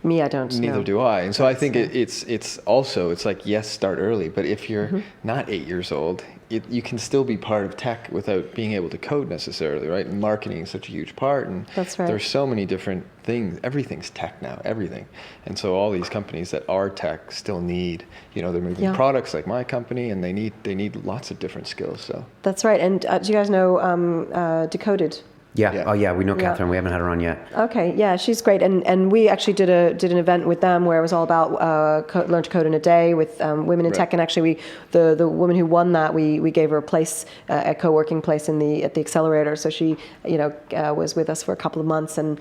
Me, I don't. Neither do I. And so I think it's also like, yes, start early. But if you're not 8 years old, you can still be part of tech without being able to code necessarily, right? And marketing is such a huge part. And that's right. There's so many different things. Everything's tech now, everything. And so all these companies that are tech still need, they're moving products like my company, and they need lots of different skills. So that's right. And do you guys know Decoded? Yeah. Oh, yeah. We know Catherine. We haven't had her on yet. Okay. Yeah, she's great. And we actually did an event with them where it was all about learn to code in a day with women in tech. And actually, the woman who won that, we gave her a place, a co-working place at the accelerator. So she, was with us for a couple of months and,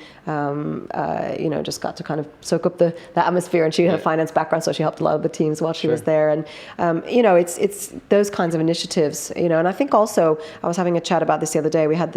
just got to kind of soak up the atmosphere. And she had a finance background, so she helped a lot of the teams while she was there. And it's those kinds of initiatives. And I think also I was having a chat about this the other day. We had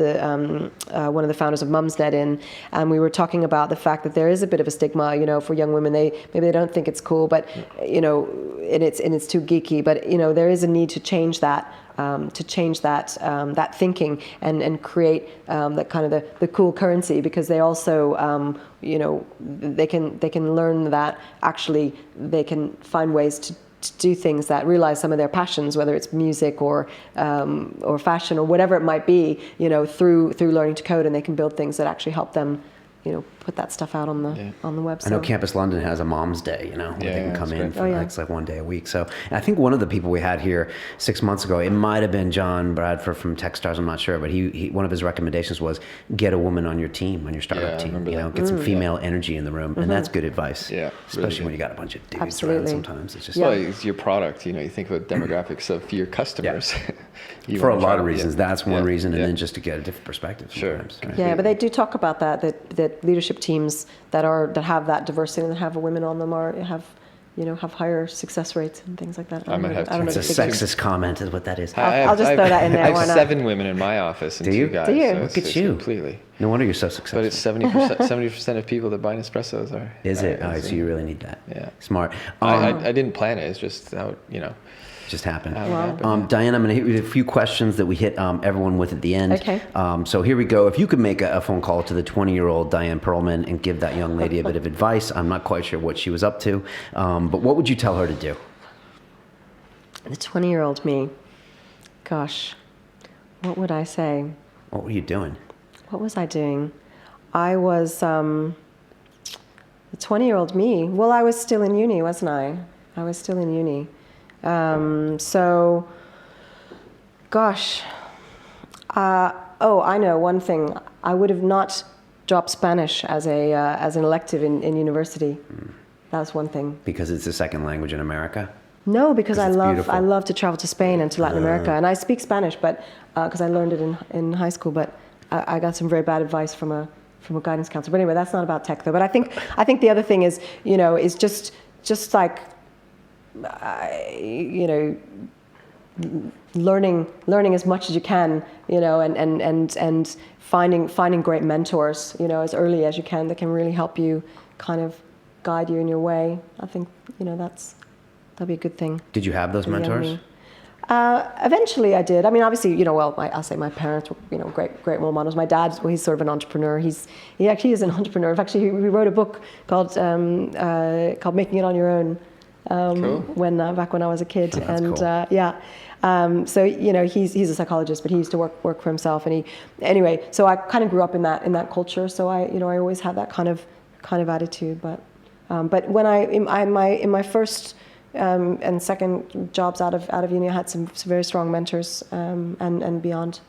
one of the founders of Mumsnet in, and we were talking about the fact that there is a bit of a stigma, for young women. Maybe they don't think it's cool, but and it's too geeky. But there is a need to change that. That thinking and create that kind of the cool currency, because they also they can learn that actually they can find ways to do things that realize some of their passions, whether it's music or fashion or whatever it might be, through learning to code, and they can build things that actually help them, put that stuff out on the website. I know Campus London has a Mom's Day, where they can come in for it's like one day a week. So and I think one of the people we had here 6 months ago, it might have been John Bradford from Techstars, I'm not sure, but he one of his recommendations was get a woman on your team, on your startup team. Get some female energy in the room, and that's good advice. Yeah, especially really when you got a bunch of dudes around. Sometimes it's just it's your product. You think about demographics of your customers. For a lot of reasons, that's one reason, and then just to get a different perspective. Sometimes. Yeah, but they do talk about that leadership teams that have that diversity and that have women on them have higher success rates and things like that. I don't know. It's a sexist comment, is what that is. I'll just throw that in there. I have 7 women in my office and 2 guys. Do you? So look at you. Completely. No wonder you're so successful. But it's 70% of people that buy Nespressos are. Is it? So you really need that. Yeah. Smart. I didn't plan it. It's just how just happened. Wow. Diane, I'm going to hit you with a few questions that we hit everyone with at the end. Okay. So here we go. If you could make a phone call to the 20-year-old Diane Perlman and give that young lady a bit of advice, I'm not quite sure what she was up to, but what would you tell her to do? The 20-year-old me. Gosh, what would I say? What were you doing? What was I doing? I was the 20-year-old me. Well, I was still in uni, wasn't I? I was still in uni. I know one thing. I would have not dropped Spanish as an elective in university. That was one thing. Because it's a second language in America? No, because I love to travel to Spain and to Latin America, and I speak Spanish, but because I learned it in high school. But I got some very bad advice from a guidance counselor. But anyway, that's not about tech though. But I think the other thing is is just like you know, learning as much as you can, you know, and finding great mentors, you know, as early as you can that can really help you kind of guide you in your way. I think, you know, that'd be a good thing. Did you have those mentors? Eventually I did. I mean, obviously, you know, well, I'll say my parents were, you know, great role models. My dad, well, he's sort of an entrepreneur. He actually is an entrepreneur. In fact, he wrote a book called Making It on Your Own. Cool. Back when I was a kid. That's and cool. yeah. So, you know, he's a psychologist, but he used to work for himself. And anyway, so I kind of grew up in that culture. So I always had that kind of attitude. But when in my first and second jobs out of uni, I had some very strong mentors and beyond.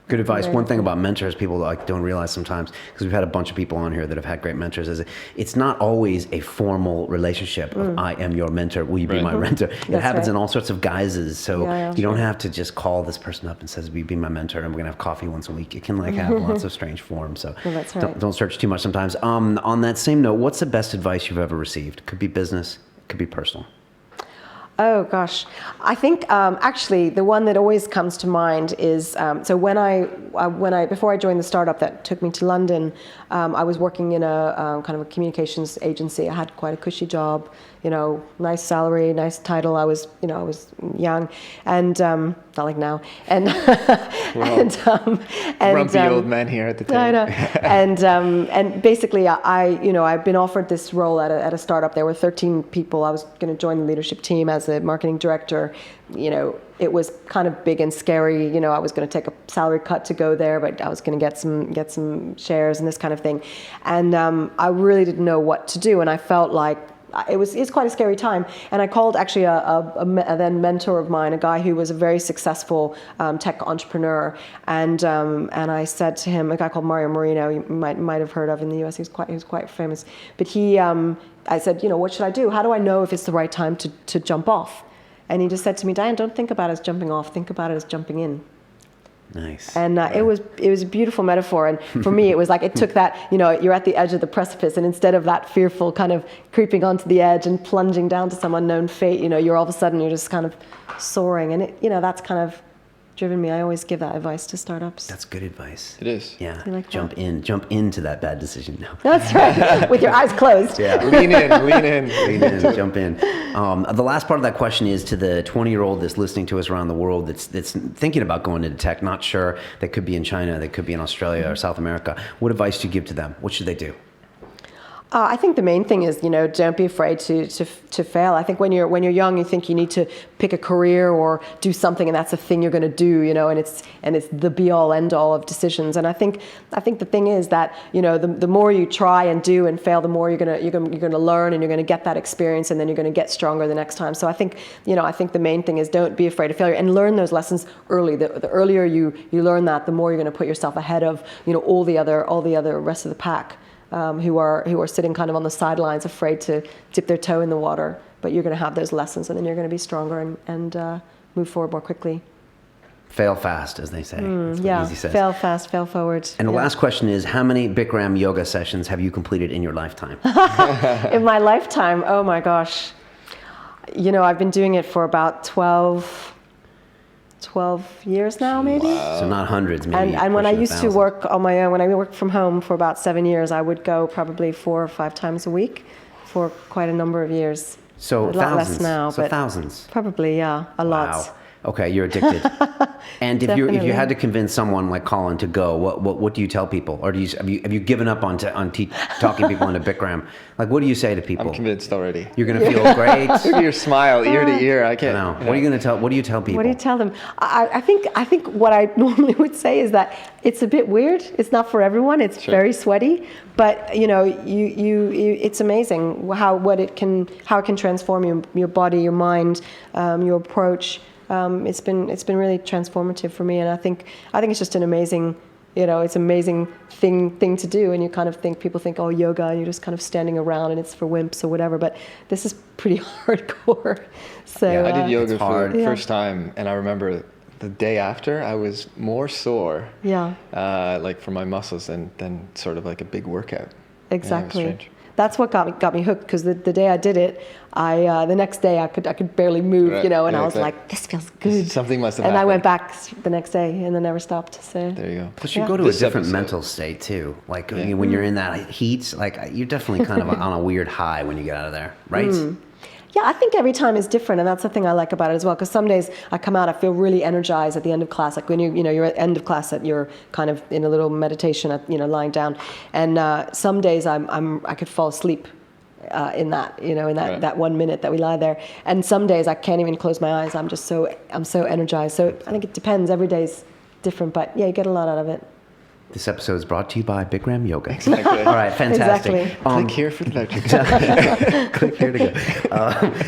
Good advice. One thing about mentors people don't realize sometimes, because we've had a bunch of people on here that have had great mentors, is it's not always a formal relationship of I am your mentor, will you be my mentor? It happens in all sorts of guises. So you don't have to just call this person up and says, will you be my mentor, and we're going to have coffee once a week. It can have lots of strange forms. So don't search too much sometimes. On that same note, what's the best advice you've ever received? Could be business, could be personal. Oh gosh, I think actually the one that always comes to mind is so before I joined the startup that took me to London, I was working in a kind of a communications agency. I had quite a cushy job, you know, nice salary, nice title. I was young, and not like now, and grumpy old man here at the table. I know, and basically I've been offered this role at a startup. There were 13 people. I was going to join the leadership team as a marketing director. You know, it was kind of big and scary. You know, I was going to take a salary cut to go there, but I was going to get some shares and this kind of thing. And I really didn't know what to do, and I felt like it's quite a scary time. And I called actually a then mentor of mine, a guy who was a very successful tech entrepreneur, and I said to him, a guy called Mario Marino, you might have heard of in the US. He was quite famous. But I said, you know, what should I do? How do I know if it's the right time to jump off? And he just said to me, Diane, don't think about it as jumping off. Think about it as jumping in. Nice. And it was a beautiful metaphor. And for me, it was like it took that, you know, you're at the edge of the precipice, and instead of that fearful kind of creeping onto the edge and plunging down to some unknown fate, you know, you're all of a sudden you're just kind of soaring. And it, you know, that's kind of driven me. I always give that advice to startups. That's good advice. It is. Yeah. Like jump into that bad decision now. That's right. With your eyes closed. Yeah. Lean in, jump in. The last part of that question is to the 20-year-old that's listening to us around the world that's thinking about going into tech, not sure. They could be in China, they could be in Australia or South America. What advice do you give to them? What should they do? I think the main thing is, you know, don't be afraid to fail. I think when you're young, you think you need to pick a career or do something, and that's the thing you're going to do, you know, and it's the be all end all of decisions. And I think the thing is that, you know, the more you try and do and fail, the more you're going to learn, and you're going to get that experience, and then you're going to get stronger the next time. So I think the main thing is don't be afraid of failure and learn those lessons early. The earlier you learn that, the more you're going to put yourself ahead of, you know, all the other rest of the pack. Who are sitting kind of on the sidelines, afraid to dip their toe in the water. But you're going to have those lessons, and then you're going to be stronger and move forward more quickly. Fail fast, as they say. That's what Easy says. Fail fast, fail forward. And the last question is, how many Bikram yoga sessions have you completed in your lifetime? In my lifetime, oh my gosh. You know, I've been doing it for about 12 years now, maybe. Wow. So not hundreds, maybe. And when I used to work on my own, when I worked from home for about 7 years, I would go probably 4 or 5 times a week for quite a number of years. So a thousands. lot less now, so but thousands. Probably, yeah, a lot. Wow. Okay, you're addicted. And if you had to convince someone like Colin to go, what do you tell people? Or have you given up on talking people into Bikram? Like, what do you say to people? I'm convinced already. You're going to feel great. Look at your smile, ear to ear. I can't. No. What are you going to tell? What do you tell people? What do you tell them? I think what I normally would say is that it's a bit weird. It's not for everyone. It's very sweaty, but you know, it's amazing how it can transform your body, your mind, your approach. It's been really transformative for me, and I think it's just an amazing, you know, it's an amazing thing to do. And you kind of people think, oh, yoga, and you're just kind of standing around and it's for wimps or whatever. But this is pretty hardcore. So yeah, I did yoga for the first time, and I remember the day after I was more sore. Yeah. Like for my muscles than sort of like a big workout. Exactly. Yeah, it was strange. that's what got me hooked, because the day I did it, the next day I could barely move, Right. and Yeah, I was exactly. like, this feels good. Something must have And I happened. went back the next day and then never stopped. So There you go. Plus, you Yeah. go to a This different episode. mental state too. Like when you're in that heat, like you're definitely kind of on a weird high when you get out of there, right? Yeah, I think every time is different, and that's the thing I like about it as well. Because some days I come out, I feel really energized at the end of class. Like when you're at the end of class, that you're kind of in a little meditation, lying down. And some days I could fall asleep in that, Right. that 1 minute that we lie there. And some days I can't even close my eyes. I'm so energized. So I think it depends. Every day's different, but yeah, you get a lot out of it. This episode is brought to you by Bigram Yoga. Exactly. All right, fantastic. Exactly. Click here for the electric. Click here to go.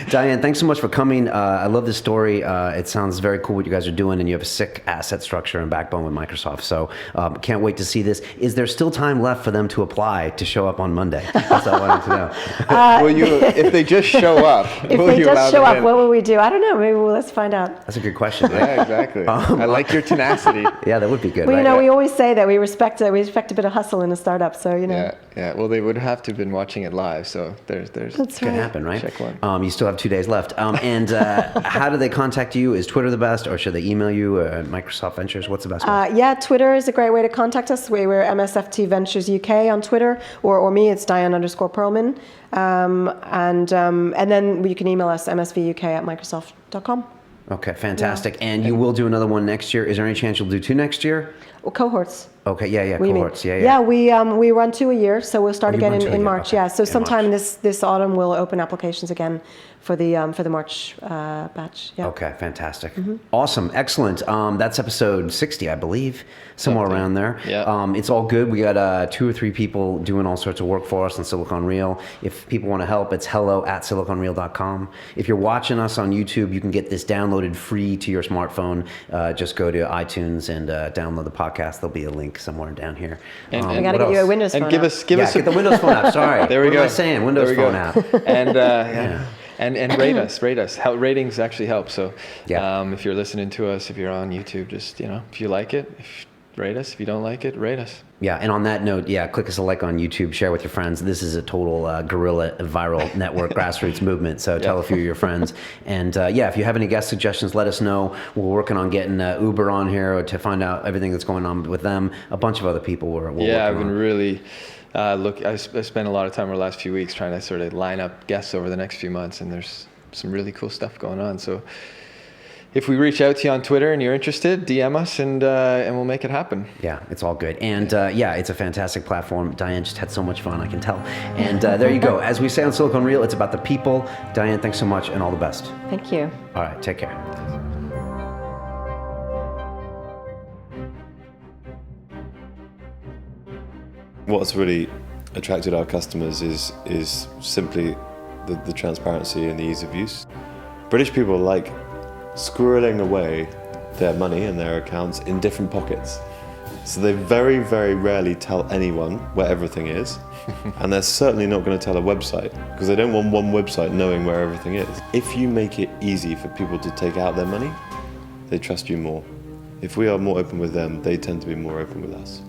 Diane, thanks so much for coming. I love this story. It sounds very cool what you guys are doing, and you have a sick asset structure and backbone with Microsoft. So can't wait to see this. Is there still time left for them to apply to show up on Monday? That's all I wanted to know. Will you, if they just show up, If will they you just allow show them up, in? what will we do? I don't know. Maybe let's find out. That's a good question, right? Yeah, exactly. I like your tenacity. Yeah, that would be good, Well, right? we always say that we respect a bit of hustle in a startup. So Yeah. Well, they would have to have been watching it live, so there's That's Could right. happen, right? Check one. You still have 2 days left. And how do they contact you? Is Twitter the best, or should they email you? Microsoft Ventures, what's the best way? Yeah, Twitter is a great way to contact us. We're MSFT Ventures UK on Twitter, or me, it's Diane_Perlman. And then you can email us msvuk@microsoft.com. Okay, fantastic. And you will do another one next year. Is there any chance you'll do 2 next year? Well, cohorts. Okay, yeah, What do you mean? cohorts. Yeah. Yeah, we run 2 a year, so we'll start you again run 2 a in year, March. okay. Yeah, so In sometime March. this autumn we'll open applications again for the March batch. Yeah. Okay, fantastic. Awesome, excellent. That's episode 60, I believe, somewhere Something. around there. Yeah. It's all good. We got 2 or 3 people doing all sorts of work for us on Silicon Reel. If people want to help, it's hello@siliconreel.com. If you're watching us on YouTube, you can get this downloaded free to your smartphone. Just go to iTunes and download the podcast. There'll be a link somewhere down here. And- We and got to what get you a else? Windows phone. And give app. us give Yeah, us get the Windows phone app. Sorry. There we What go. am I saying? Windows There we phone go. app. And and rate us. Ratings actually help. So Yeah. if you're listening to us, if you're on YouTube, just if you like it, rate us. If you don't like it, rate us. Yeah, and on that note, click us a like on YouTube, share with your friends. This is a total guerrilla viral network grassroots movement, so tell a few of your friends. And if you have any guest suggestions, let us know. We're working on getting Uber on here to find out everything that's going on with them. A bunch of other people we're working Yeah, I've on. been really I spent a lot of time over the last few weeks trying to sort of line up guests over the next few months, and there's some really cool stuff going on. So if we reach out to you on Twitter and you're interested, DM us and we'll make it happen. Yeah, it's all good. And it's a fantastic platform. Diane just had so much fun, I can tell. And there you go. As we say on Silicon Reel, it's about the people. Diane, thanks so much and all the best. Thank you. All right, take care. What's really attracted our customers is simply the transparency and the ease of use. British people like squirreling away their money and their accounts in different pockets. So they very, very rarely tell anyone where everything is. And they're certainly not going to tell a website because they don't want one website knowing where everything is. If you make it easy for people to take out their money, they trust you more. If we are more open with them, they tend to be more open with us.